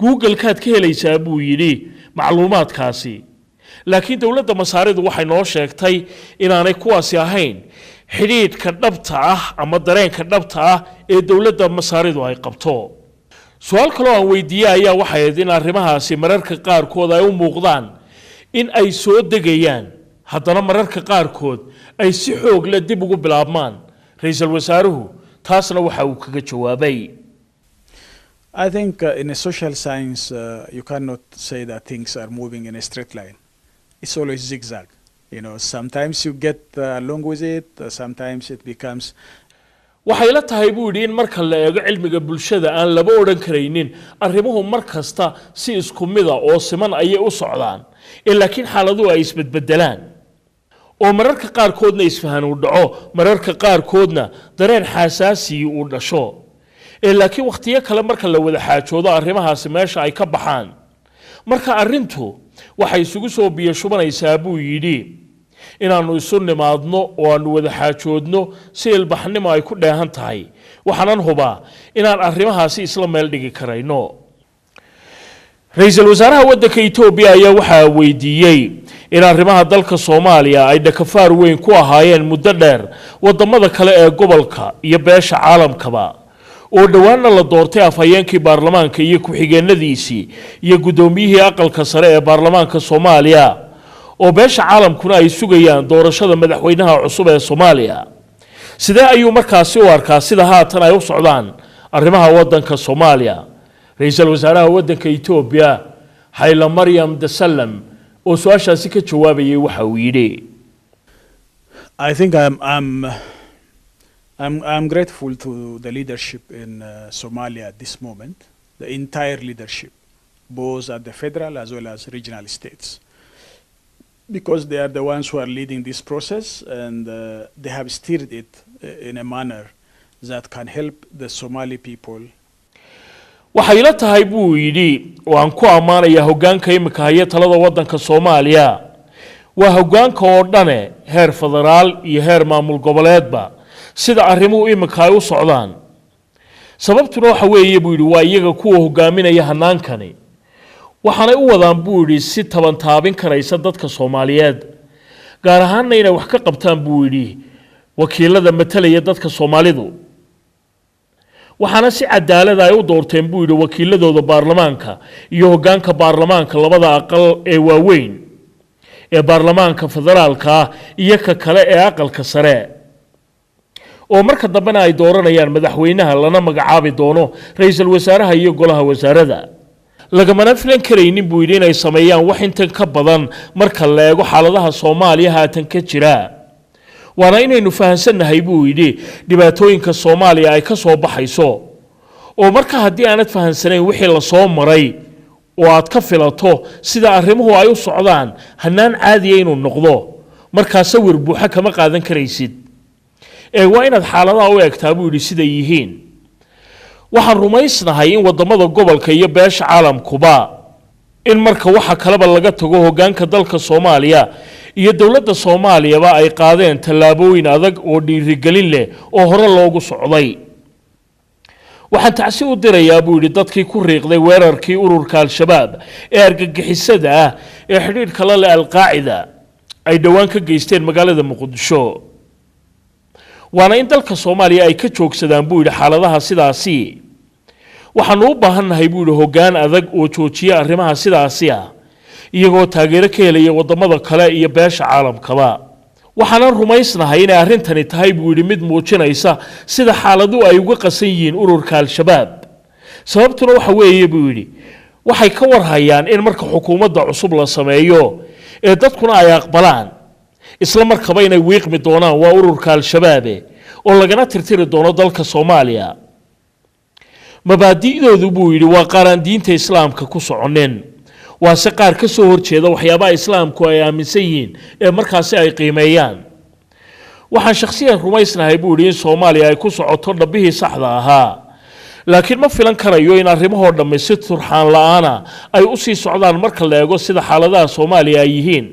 Google kaad ka helaysaa buu yidhi macluumaadkaasi laakiin dawladda masaaridu waxay noo sheegtay inaanay kuwaasi ahayn xidhiidhka dhabta ah ama dareenka dhabta ah ee dawladda masaaridu ay qabto su'aal kale oo aan weydiiyay ayaa waxay ahayd in arrimahaasi mararka qaarkood ay u muuqdaan in ay soo degayaan haddana mararka qaarkood ay si xoog leh dib ugu bilaabmaan ra'iisul wasaaruhu taasna waxa uu kaga jawaabay I think in a social science you cannot say that things are moving in a straight line. It's always zigzag. You know, sometimes you get along with it, sometimes it becomes. waxay la tahay buu yidhi in marka la eego cilmiga bulshada aan laba odhan karaynin arrimuhu mar kasta si isku mid ah oo siman ayay u socdaan laakiin xaaladuhu ay isbedbedelaan oo mararka qaarkoodna isfahan uu dhaco mararka qaarkoodna dareen xasaasi uu dhasho laakiin waqtiyo kale marka la wada xaajoodo arrimahaasi meesha ay ka baxaan marka arrintu waxay isugu soo biyo shubanaysaa buu yidhi inaanu isu nimaadno oo aanu wada xaajoodno si ilbaxnimo ay ku dheehan tahay waxaanan hubaa inaan arrimahaasi isla meel dhigi karayno ra'iisul wasaaraha waddanka Itoobiya ayaa waxa weydiiyay in arrimaha dalka Soomaaliya ay dhakafaar weyn ku ahaayeen muddo dheer wadamada kale ee gobolka iyo beesha caalamkaba oo dhawaanna la doortay afhayeenkii baarlamaanka iyo ku-xigeenadiisii iyo gudoomiyihii aqalka sare ee baarlamaanka Soomaaliya oo beesha caalamkuna ay sugayaan doorashada madaxweynaha cusub ee Soomaaliya sidee ayuu markaasi u arkaa sida haatan ay u socdaan arrimaha waddanka Soomaaliya ra'iisul wasaaraha waddanka Itoobiya Haile Mariam Desalegn oo su'aashaasi ka jawaabayay waxa uu yidhi I think I'm grateful to the leadership in Somalia at this moment, the entire leadership, both at the federal as well as regional states, because they are the ones who are leading this process and they have steered it in a manner that can help the Somali people. waxay la tahay buu yidhi oo aan ku ammaanayaa hoggaanka imika haya talada waddanka Soomaaliya waa hoggaanka oo dhane heer federaal iyo heer maamul goboleedba sida arrimuhu imika ay u socdaan sababtuna waxa weeye buu yidhi waa iyaga kuwa hoggaaminaya hanaankani waxaanay u wadaan buu yidhi si tabantaabin karaysa dadka Soomaaliyeed gaar ahaanna inay wax ka qabtaan buu yidhi wakiilada matalaya dadka Soomaalidu waxaana si cadaalad ay u doorteen buu yidhi wakiiladooda baarlamaanka iyo hoggaanka baarlamaanka labada aqal ee waaweyn ee baarlamaanka federaalka iyo ka kale ee aqalka sare oo marka dambena ay dooranayaan madaxweynaha lana magacaabi doono ra'iisul wasaaraha iyo golaha wasaaradda lagamana filan karaynin buu yidhi inay sameeyaan wax intan ka badan marka la eego xaaladaha Soomaaliya haatan ka jira waana inaynu fahansanahay buu yidhi dhibaatooyinka Soomaaliya ay ka soo baxayso oo marka haddii aanad fahansanayn wixii la soo maray oo aad ka filato sida arrimuhu ay u socdaan hanaan caadi ah inuu noqdo marka sawir buuxa kama qaadan karaysid waa inaad xaaladaha u eegtaa buu yidhi sida yihiin waxaan rumaysnahay in wadamada gobolka iyo beesha caalamkuba in marka waxa kaleba laga tago hoggaanka dalka Soomaaliya iyo dawladda Soomaaliyaba ay qaadeen tallaabooyin adag oo dhiirigelin leh oo hore loogu socday waxaan tacsi u dirayaa buu yidhi dadkii ku riiqday weerarkii ururka al-shabaab ee argagixisada ah ee xidhiidhka la leh al-qaacida ay dhawaan ka geysteen magaalada Muqdisho waana in dalka Soomaaliya ay ka joogsadaan buu yidhi xaaladaha sidaasi waxaanu u baahannahay buu yidhi hoggaan adag oo joojiya arrimaha sidaasi ah iyagoo taageero ka helaya wadamada kale iyo beesha caalamkaba waxaana rumaysnahay inay arrintani tahay buu yidhi mid muujinaysa sida xaaladu ay uga qasan yihiin ururka al-shabaab sababtuna waxa weeye buu yidhi waxay ka warhayaan in marka xukuumadda cusub la sameeyo ee dadkuna ay aqbalaan isla markaba inay wiiqmi doonaan waa ururka al-shabaab oo lagana tirtiri doono dalka Soomaaliya mabaadi'doodu buu yidhi waa qaran diinta islaamka ku soconeen waa si qaar ka soo horjeeda waxyaabaha islaamku ay aaminsan yihiin ee markaasi ay qiimeeyaan waxaan shakhsiyan rumaysnahay buu yidhi in Soomaaliya ay ku socoto dhabihii saxda ahaa laakiin ma filan karayo in arrimahoo dhammi si turxaan la'aana ay u sii socdaan marka la eego sida xaaladaha Soomaaliya ay yihiin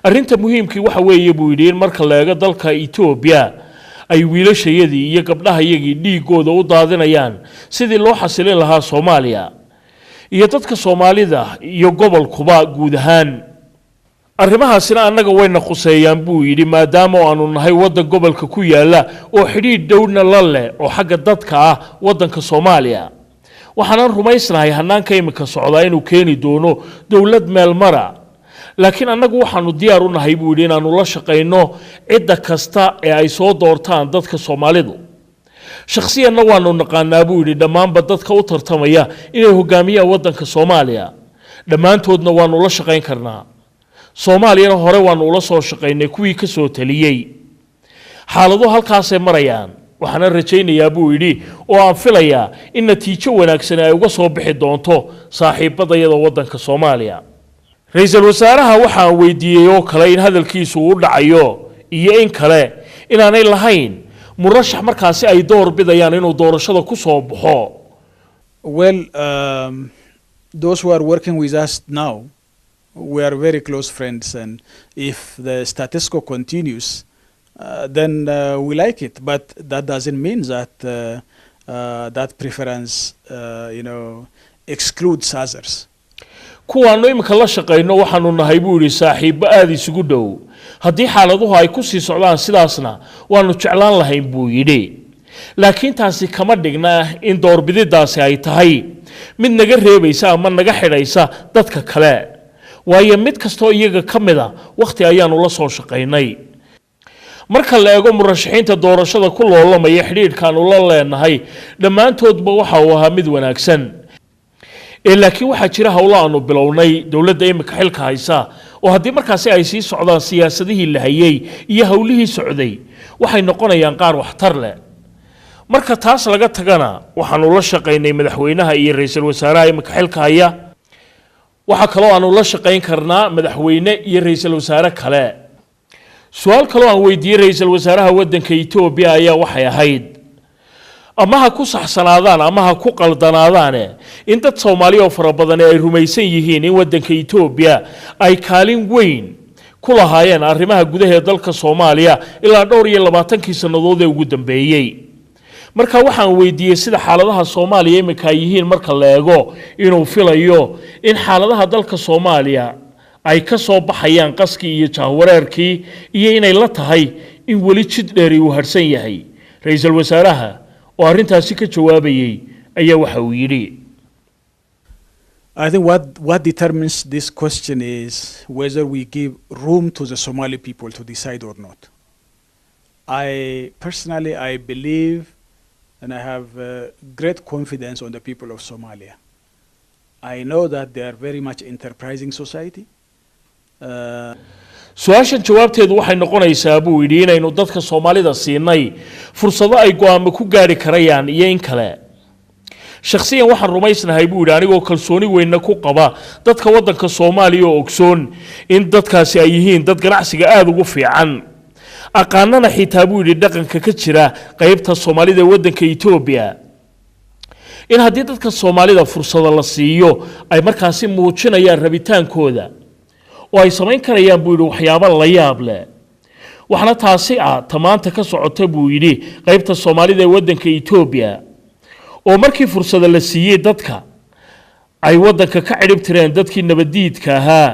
arrinta muhiimkii waxa weeye buu yidhi in marka la eego dalka Itoobiya ay wiilashayadii iyo gabdhahayagii dhiigooda u daadinayaan sidii loo xasilin lahaa Soomaaliya iyo dadka Soomaalida iyo gobolkuba guud ahaan arrimahaasina annaga wayna khuseeyaan buu yidhi maadaama aanu nahay waddan gobolka ku yaala oo xidhiidh dhowna la leh oo xagga dadka ah waddanka Soomaaliya waxaan rumaysnahay hanaanka imika socda inuu keeni doono dawlad meel mara laakiin annagu waxaanu diyaar u nahay buu yidhi inaanu la shaqayno cidda kasta ee ay soo doortaan dadka Soomaalidu shakhsiyanna waanu naqaanaa buu yidhi dhammaanba dadka u tartamaya inay hogaamiyaan waddanka Soomaaliya dhammaantoodna waanu la shaqayn karnaa Soomaaliyana hore waanu ula soo shaqaynay kuwii ka soo taliyay xaalado halkaas ay marayaan waxaana rajaynayaa buu yidhi oo aan filayaa in natiijo wanaagsan ay uga soo bixi doonto saaxiibadayada waddanka Soomaaliya ra'iisul wasaaraha waxaan weydiiyay oo kale in hadalkiisu u dhacayo iyo in kale inaanay lahayn murashax markaasi ay door bidayaan inuu doorashada ku soo baxo Well, those who are working with us now, we are very close friends, and if the status quo continues, then we like it. But that doesn't mean that that preference, excludes others. kuwaanu imika la shaqayno waxaanu nahay buu yidhi saaxiibo aad isugu dhow haddii xaaladuhu ay ku sii socdaan sidaasna waanu jeclaan lahayn buu yidhi laakiin taasi kama dhigna in doorbididaasi ay tahay mid naga reebaysa ama naga xidhaysa dadka kale waayo mid kastoo iyaga ka mida waqti ayaanu la soo shaqaynay marka la eego murashaxiinta doorashada ku loolamaya xidhiidhkaanu la leenahay dhammaantoodba waxa uu ahaa mid wanaagsan laakiin waxaa jira hawlo aanu bilownay dawladda imika xilka haysa oo haddii markaasi ay sii socdaan siyaasadihii la hayay iyo hawlihii socday waxay noqonayaan qaar waxtar leh marka taas laga tagana waxaanu la shaqaynay madaxweynaha iyo ra'iisul wasaaraha imika xilka haya waxa kale oo aanu la shaqayn karnaa madaxweyne iyo ra'iisul wasaare kale su'aal kale oo aan weydiiyay ra'iisul wasaaraha waddanka Itoobiya ayaa waxay ahayd ama ha ku saxsanaadaan ama ha ku qaldanaadaan in dad Soomaaliya oo fara badan ay rumaysan yihiin in waddanka Itoobiya ay kaalin weyn ku lahaayeen arrimaha gudaha ee dalka Soomaaliya ilaa dhowr iyo 20 sanadood ee ugu dambeeyay marka waxaan weydiiyay sida xaaladaha Soomaaliya imika ay yihiin marka la eego inuu filayo in xaaladaha dalka Soomaaliya ay ka soo baxayaan qaskii iyo jahwareerkii iyo inay la tahay in wali jid dheer uu harsan yahay ra'iisul wasaaraha oo arrintaasi ka jawaabayay ayaa waxa uu yidhi I think what determines this question is whether we give room to the Somali people to decide or not. I believe and I have great confidence on the people of Somalia. I know that they are very much enterprising society. su-aashan jawaabteedu waxay noqonaysaa buu yidhi inaynu dadka Soomaalida siinay fursado ay go'aamo ku gaari karayaan iyo in kale shakhsiyan waxaan rumaysnahay buu yidhi anigoo kalsooni weyn ku qaba dadka waddanka Soomaaliya oo ogsoon in dadkaasi ay yihiin dad ganacsiga aad ugu fiican aqaanana xitaa buu yidhi dhaqanka ka jira qaybta Soomaalida waddanka Itoobiya in haddii dadka Soomaalida fursado la siiyo ay markaasi muujinayaan rabitaankooda oo ay samayn karayaan buu yidhi waxyaabo la yaab leh waxna taasi tamaanta ka socota buu yidhi qaybta Soomaalida ee waddanka Itoobiya oo markii fursado la siiyay dadka ay waddanka ka cirib tireen dadkii nabadiidka ahaa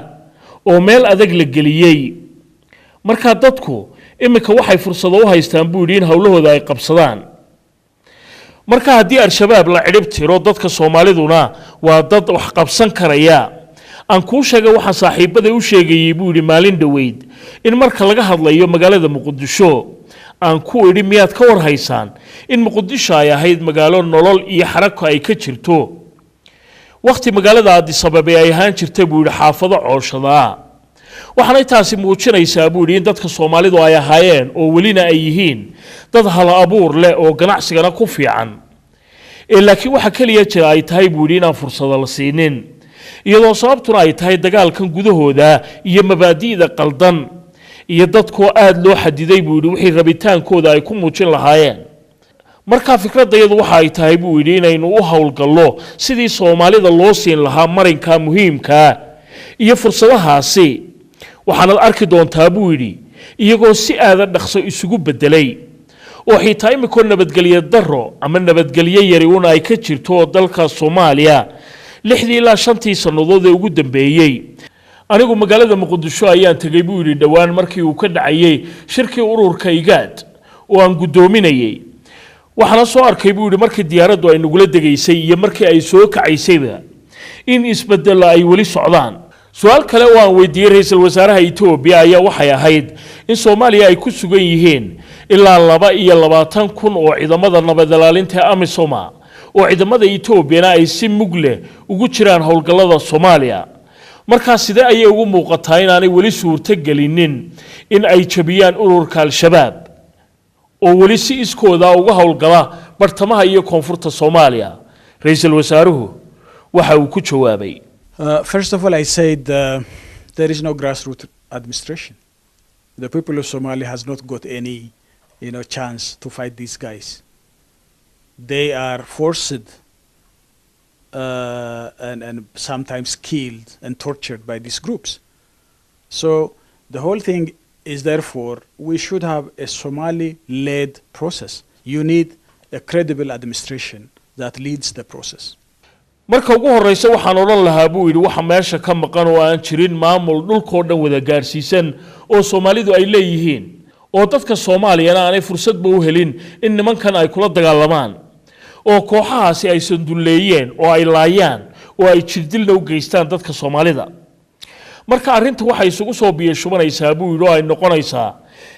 oo meel adag la geliyay marka dadku imika waxay fursado u haystaan buu yidhi in hawlahooda ay qabsadaan marka haddii al-shabaab la cirib tiro dadka Soomaaliduna waa dad wax qabsan karaya aan ku sheegay waxa saaxiibada u sheegayay buu yidhi maalin dhaweyd in marka laga hadlayo magaalada Muqdisho aan ku idhi miyaad ka war haysaan in Muqdisho ay ahayd magaalo nolol iyo xarako ay ka jirto waqti magaalada Addis Ababa ay ahaan jirtay buu yidhi xaafado cooshada waxaana taasi muujinaysaa buu yidhi in dadka Soomaalidu ay ahaayeen oo welina ay yihiin dad hal abuur leh oo ganacsigana ku fiican laakiin waxa kaliya jira ay tahay buu yidhi inaan fursado la siinin iyadoo sababtuna ay tahay dagaalkan gudahooda iyo mabaadi'da qaldan iyo dadkoo aad loo xadiday buu yidhi wixii rabitaankooda ay ku muujin lahaayeen markaa fikradayadu waxa ay tahay buu yidhi inaynu u howlgallo sidii Soomaalida loo siin lahaa marinka muhiimka iyo fursadahaasi waxaana arki doontaa buu yidhi iyagoo si aad dhaqso isugu bedelay oo xitaa imika nabadgelyo daro ama nabadgelyo yari una ay ka jirto dalka Soomaaliya 6 ilaa 5 sanadood ee ugu dambeeyay anigu magaalada Muqdisho ayaan tagay buu yidhi dhawaan markii uu ka dhacayay shirkii ururka IGAD oo aan gudoominayay waxaana soo arkay buu yidhi markii diyaaraddu ay nagula degaysay iyo markii ay soo kacaysayba in isbedel ay wali socdaan su'aal kale oo aan weydiiyay ra'iisul wasaaraha Itoobiya ayaa waxay ahayd in Soomaaliya ay ku sugan yihiin ilaa 22,000 oo ciidamada nabad ilaalinta AMISOM oo ciidamada Itoobiya ay si mug leh ugu jiraan howlgallada Soomaaliya marka sidee ayay ugu muuqataa in aanay wali suurto gelinin in ay jabiyaan ururka Al-Shabaab oo wali si iskooda uga howlgala bartamaha iyo koonfurta Soomaaliya ra'iisul wasaaruhu waxa uu ku jawaabay First of all, I said there is no grassroots administration. The people of Somalia has not got any, chance to fight these guys. They are forced and sometimes killed and tortured by these groups. So the whole thing is therefore we should have a Somali-led process. You need a credible administration that leads the process. marka ugu horeysa waxaan oran lahaa buu yiri waxa meesha ka maqan oo aan jirin maamul dhulkoo dhan wada gaarsiisan oo Soomaalidu ay leeyihiin oo dadka Soomaaliyana aanay fursad u helin in nimankan ay kula dagaalamaan oo kooxahaasi ay sanduleeyeen oo ay laayaan oo ay jirdilna u geystaan dadka Soomaalida marka arinta waxay isugu soo biyashubanaysaa buu yiri oo ay noqonaysaa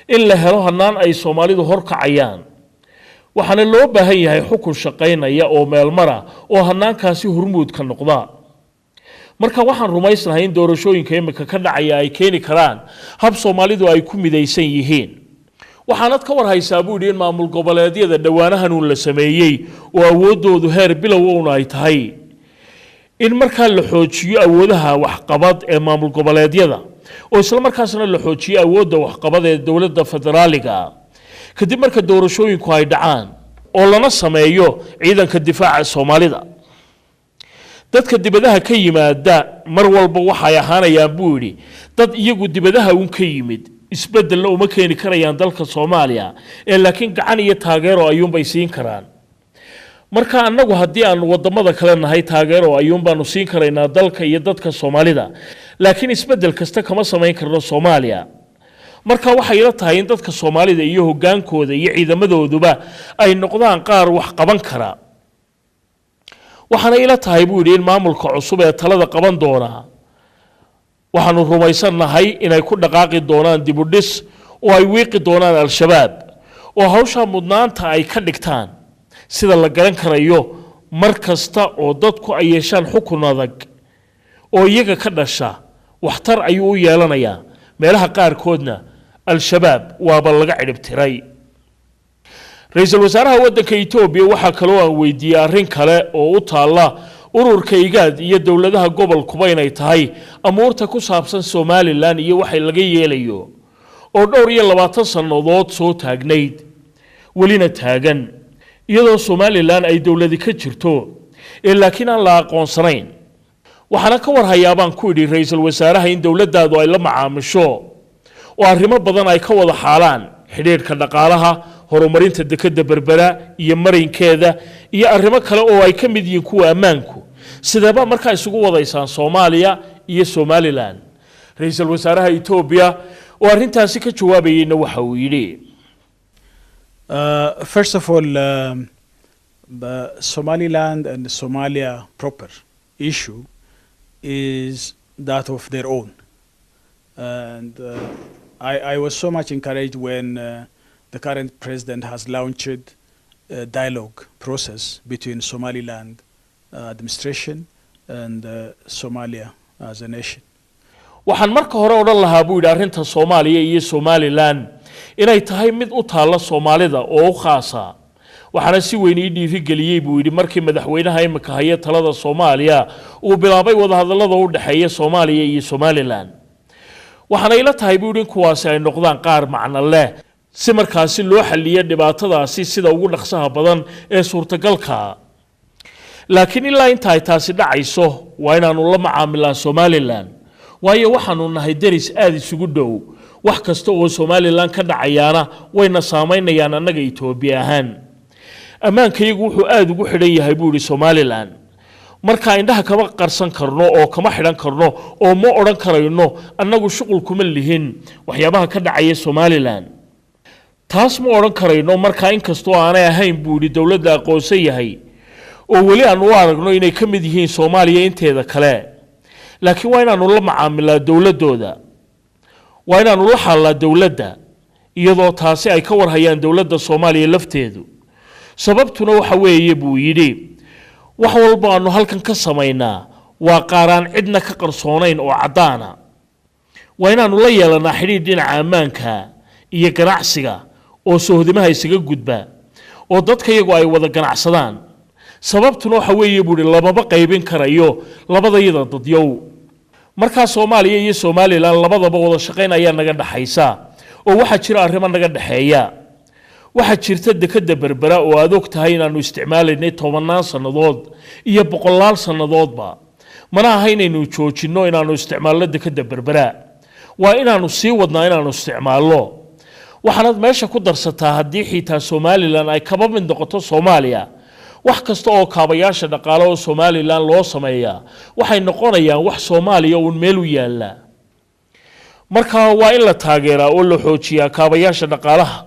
in la helo hanaan ay Soomaalidu horkacayaan waxaana loo baahan yahay xukun shaqeynaya oo meel mara oo hanaankaasi hormuud ka noqda marka waxaan rumaysnahay in doorashooyinka imika ka dhacaya ay keeni karaan hab Soomaalidu ay ku midaysan yihiin waxaanad ka war haysaa buu yiri in maamul goboleedyada dhawaanahan uu la sameeyay oo awoodoodu heer bilow ay tahay in marka la xoojiyo awoodaha waxqabad ee maamul goboleedyada oo isla markaasna la xoojiyo awoodda waxqabad ee dawladda federaaliga kadib marka doorashooyinku ay dhacaan oo lana sameeyo ciidanka difaaca Soomaalida dadka dibadaha ka yimaada mar walba waxay ahaanayaan buu yiri dad iyagu dibadaha uun ka yimid isbedel uma keeni karayaan dalka Soomaaliya ee laakiin gacan iyo taageero ayuun bay siin karaan marka anagu hadii aan wadamada kale nahay taageero ayuun baanu siin karaynaa dalka iyo dadka Soomaalida laakiin isbedel kasta kama sameyn karno Soomaaliya marka waxa ila tahay in dadka Soomaalida iyo hogaankooda iyo ciidamadooduba ay noqdaan qaar wax qaban kara waxaana ila tahay buu yiri in maamulka cusub ee talada qaban doona waxaanu rumaysanahay inay ku dhaqaaqi doonaan dib u dhis oo ay wiiqi doonaan Al-Shabaab oo hawsha mudnaanta ay ka dhigtaan sida la garan karayo mar kasta oo dadku ay yeeshaan xukun adag oo iyaga ka dhasha waxtar ayuu u yeelanayaa meelaha qaarkoodna Al-Shabaab waaba laga ciribtiray ra'iisul wasaaraha waddanka Itoobiya waxa kale oo aan weydiiyay arrin kale oo u taala ururka IGAD iyo dawladaha gobolkuba inay tahay amuurta ku saabsan Somaliland iyo waxa laga yeelayo oo dhowr iyo 20 sanadood soo taagnayd walina taagan iyadoo Somaliland ay dawladi ka jirto laakiin aan la aqoonsanayn waxaana ka war hayaabaan ku yiri ra'iisul wasaaraha in dawladdaadu ay la macaamisho oo arrimo badan ay ka wada xaalaan xiriirka dhaqaalaha horumarinta dekedda Berbera iyo marinkeeda iyo arrimo kale oo ay ka mid yihiin kuwa ammaanku sidaba marka isugu wadaysaan Soomaaliya iyo Somaliland ra'iisul wasaaraha Itoobiya oo arrintaasi ka jawaabayna waxa uu yiri First of all the Somaliland and Somalia proper issue is that of their own. And I was so much encouraged when the current president has launched a dialogue process between Somaliland administration and Somalia as a nation. waxaan marka hore oran lahaa buu yiri arrinta Soomaaliya iyo Somaliland inay tahay mid u taala Soomaalida oo u khaasa waxaana si weyn ii dhiirigeliyay buu yiri markii madaxweynaha imika haya talada Soomaaliya uu bilaabay wada hadallada u dhaxeeya Soomaaliya iyo Somaliland waxaana ila tahay buu in kuwaasi ay noqdaan qaar macno leh si markaasi loo xalliyo dhibaatadaasi sida ugu dhaqsaha badan ee suurtagalka laakiin ilaa inta ay taasi dhacayso waa inaanu la macaamilaa Somaliland waayo waxaanu nahay deris aad isugu dhow wax kasta oo Somaliland ka dhacayaana wayna saameynayaan annaga Itoobiya ahaan ammaankayagu wuxuu aad ugu xidhan yahay buu Somaliland marka indhaha kama qarsan karno oo kama xidhan karno oo ma oran karayno annagu shuqul kuma lihin waxyaabaha ka dhacaya Somaliland taas ma oran karayno marka in kastoo aanay ahayn buu dawladda aqoonsan yahay oo wali aan u aragno inay ka mid yihiin Soomaaliya inteeda kale laakiin waa inaanu la macaamilaa dawladooda waa inaanu la xalaa dawladda iyadoo taasi ay ka warhayaan dawladda Soomaaliya lafteedu sababtuna waxa weeye buu yiri wax walba aanu halkan ka sameynaa waa qaaraan cidna ka qarsoonayn oo cadaana waa inaanu la yeelanaa xiriir dhinaca ammaanka iyo ganacsiga oo soohdimaha isaga gudba oo dadka iyagu ay wada ganacsadaan sababtuna waxa weeye buu lababa qaybin karayo labadayada dadyow marka Soomaaliya iyo Somaliland labadaba wada shaqeynaya naga dhaxaysa oo waxa jira arrimo naga dhaxeeya waxa jirta dekada Berbera oo aad og tahay inaanu isticmaalaynay 10 sanadood iyo 100 sanadoodba mana ahaynaynu joojino inaanu isticmaalno dekada Berbera waa inaanu sii wadnaa inaanu isticmaalno waxaanad meesha ku darsataa haddii xitaa Somaliland ay kaba mid noqoto Soomaaliya wax kasta oo kaabayaasha dhaqaale oo Somaliland loo sameeyaa waxay noqonayaan wax Soomaaliya oo meel u yaala marka waa in la taageeraa oo la xoojiyaa kaabayaasha dhaqaalaha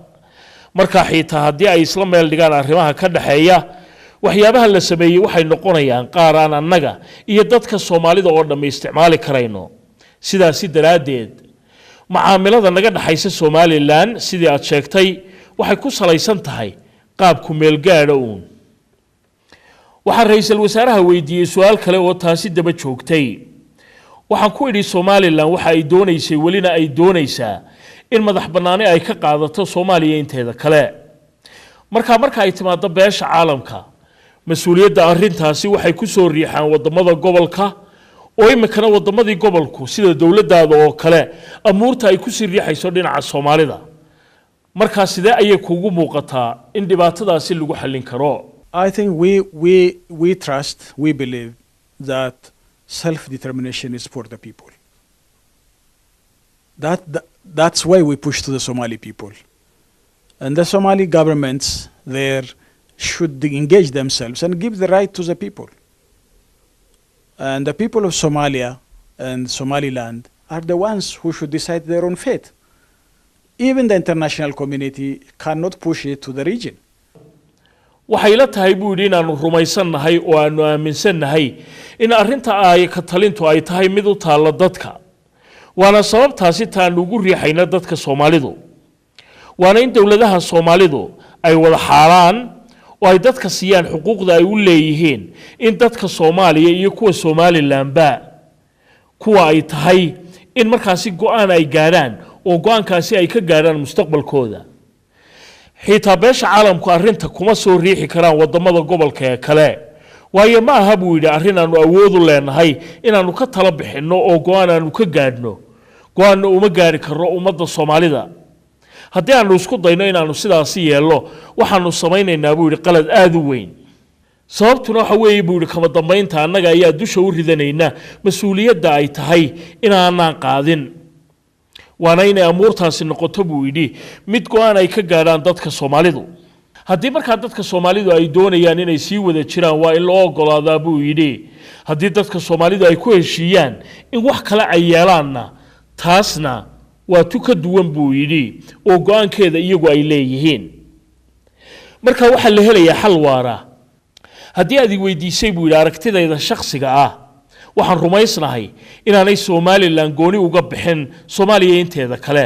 marka xitaa haddii ay isla meel dhigaan arrimaha ka dhaxeeya waxyaabaha la sameeyay waxay noqonayaan qaar aan annaga iyo dadka Soomaalida oo dhamay isticmaali karayno sidaasi daraadeed macaamilada naga dhaxaysa Somaliland sidii aad sheegtay waxay ku salaysan tahay qaab ku meel gaadho waxaan ra'iisul wasaaraha weydiiyay su'aal kale oo taasi daba joogtay waxaan ku idhi Somaliland waxa ay doonaysay walina ay doonaysaa in madax banaani ay ka qaadato Soomaaliya inteeda kale marka ay timaado beesha caalamka mas'uuliyadda arrintaasi waxay ku soo riixaan wadamada gobolka oo imikana wadamadii gobolku sida dawladdaada oo kale amuurta ay ku sii riixayso dhinaca Soomaalida marka sidee ayay kugu muuqataa in dhibaatadaasi lagu xallin karo I think we trust, we believe that self-determination is for the people. That's why we push to the Somali people. And the Somali governments there should engage themselves and give the right to the people. And the people of Somalia and Somaliland are the ones who should decide their own fate. Even the international community cannot push it to the region. waxay la tahay buu inaanu rumaysanahay oo aanu aaminsanahay in arrinta ay ka talintu ay tahay mid u taala dadka waana sababtaasi taan ugu riixayna dadka Soomaalidu waana in dawladaha Soomaalidu ay wada xaalaan oo ay dadka siiyaan xuquuqda ay u leeyihiin in dadka Soomaaliya iyo kuwa Somaliland ba kuwa ay tahay in markaasi go'aan ay gaaraan oo go'aankaasi ay ka gaaraan mustaqbalkooda xitaa beesha caalamku arrinta kuma soo riixi karaan wadamada gobolka kale waayo ma aha buu yiri arrin aanu awood u leenahay inaanu ka tala bixino oo go'aan aanu ka gaadhno go'aan uma gaari karo ummadda Soomaalida haddii aanu isku dayno inaanu sidaas yeelo waxaanu samaynaynaa buu yiri qalad aad u weyn sababtuna waxa weeye buu yiri kama dambeynta annaga ayaa dusha u ridanayna mas'uuliyadda ay tahay inaanaan qaadin waana inay amuurtaasi noqoto buu yiri mid go'aan ay ka gaaraan dadka Soomaalidu haddii marka dadka Soomaalidu ay doonayaan inay sii wada jiraan waa in loo ogolaadaa buu yiri haddii dadka Soomaalidu ay ku heshiiyaan in wax kale ay yeelaanna taasna waa tuka duwan buu yiri oo go'aankeeda iyagu ay leeyihiin marka waxa la helayaa xal waara haddii aad weydiisay buu yiri aragtidayda shakhsiga ah waxaan rumaysnahay inaanay Somaliland gooni uga bixin Soomaaliya inteeda kale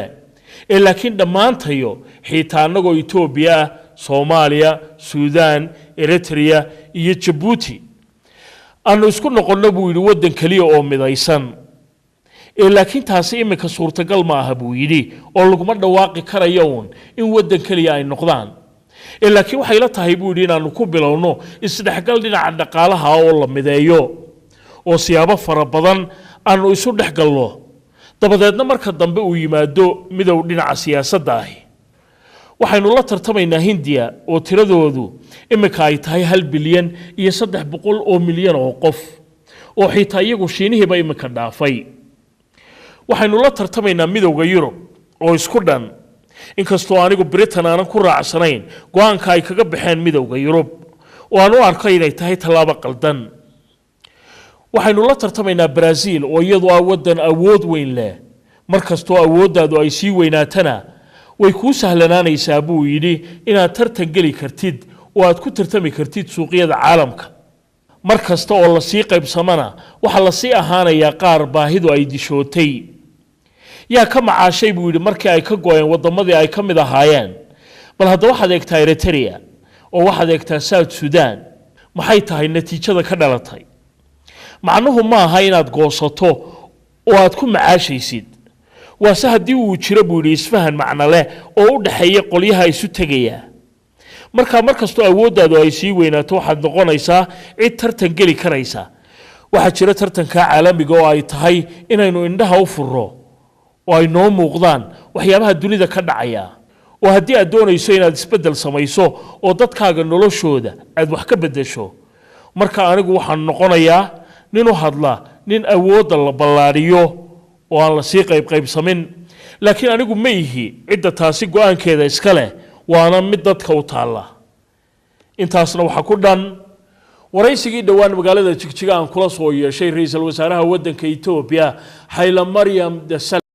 laakiin dhamaantayo xitaa anagoo Itoobiya Soomaaliya Suudaan Eritrea iyo Djibouti aanu isku noqonno buu yiri wadan kaliya oo midaysan laakiin taasi imika suurtagal ma aha buu yiri oo laguma dhawaaqi karayo in wadan kaliya ay noqdaan laakiin waxay la tahay buu yiri inaanu ku bilowno isdhexgal dhinaca dhaqaalaha oo la mideeyo oo siyaabo fara badan aanu isu dhexgalno dabadeedna marka dambe uu yimaado midow dhinaca siyaasadda ah waxaynu la tartamaynaa Hindiya oo tiradoodu imika ay tahay 1 bilyan iyo 300 oo milyan oo qof oo xitaa iyagu Shiinihiiba imika dhaafay waxaynu la tartamaynaa midowga Yurub oo isku dhan inkastoo anigu Britain aanan ku raacsanayn go'aanka ay kaga baxeen midowga Yurub oo aan u arkay inay tahay talaabo qaldan waxaynu la tartamaynaa Brazil oo iyadu ah wadan awood weyn leh markastoo awooddaadu ay sii weynaatana way ku sahlanaanaysaa buu yidhi inaad tartan geli kartid oo aad ku tartami kartid suuqyada caalamka markasta oo la sii qaybsamana waxa la sii ahaanayaa qaar baahidu ay dishootay yaa ka macaashay buu yidhi markii ay ka gooyeen wadamadii ay ka mid ahaayeen bal hadda waxaad eegtaa Eritrea oo waxaad eegtaa South Sudan maxay tahay natiijada ka dhalatay macnuhu ma aha inaad goosato oo aad ku macaashaysid waase haddii uu jiro buu yidhi isfahan macno leh oo u dhaxeeya qolyaha isu tegaya markastoo awooddaadu ay sii weynaato waxaad noqonaysaa cid tartan geli karaysa waxaa jira tartanka caalamiga oo ay tahay inaynu indhaha u furro oo ay noo muuqdaan waxyaabaha dunida ka dhacaya oo haddii aad doonayso inaad isbeddel samayso oo dadkaaga noloshooda aad wax ka beddesho marka anigu waxaan noqonayaa nin u hadla nin awoodda la ballaadhiyo oo aan la sii qaybsamin laakiin anigu ma ihi cidda taasi go'aankeeda iska leh waana mid dadka u taala intaasna waxa ku dhan waraysigii dhawaan magaalada Jigjiga aan kula soo yeeshay ra'iisul wasaaraha waddanka Itoobiya Haile Mariam Desalegn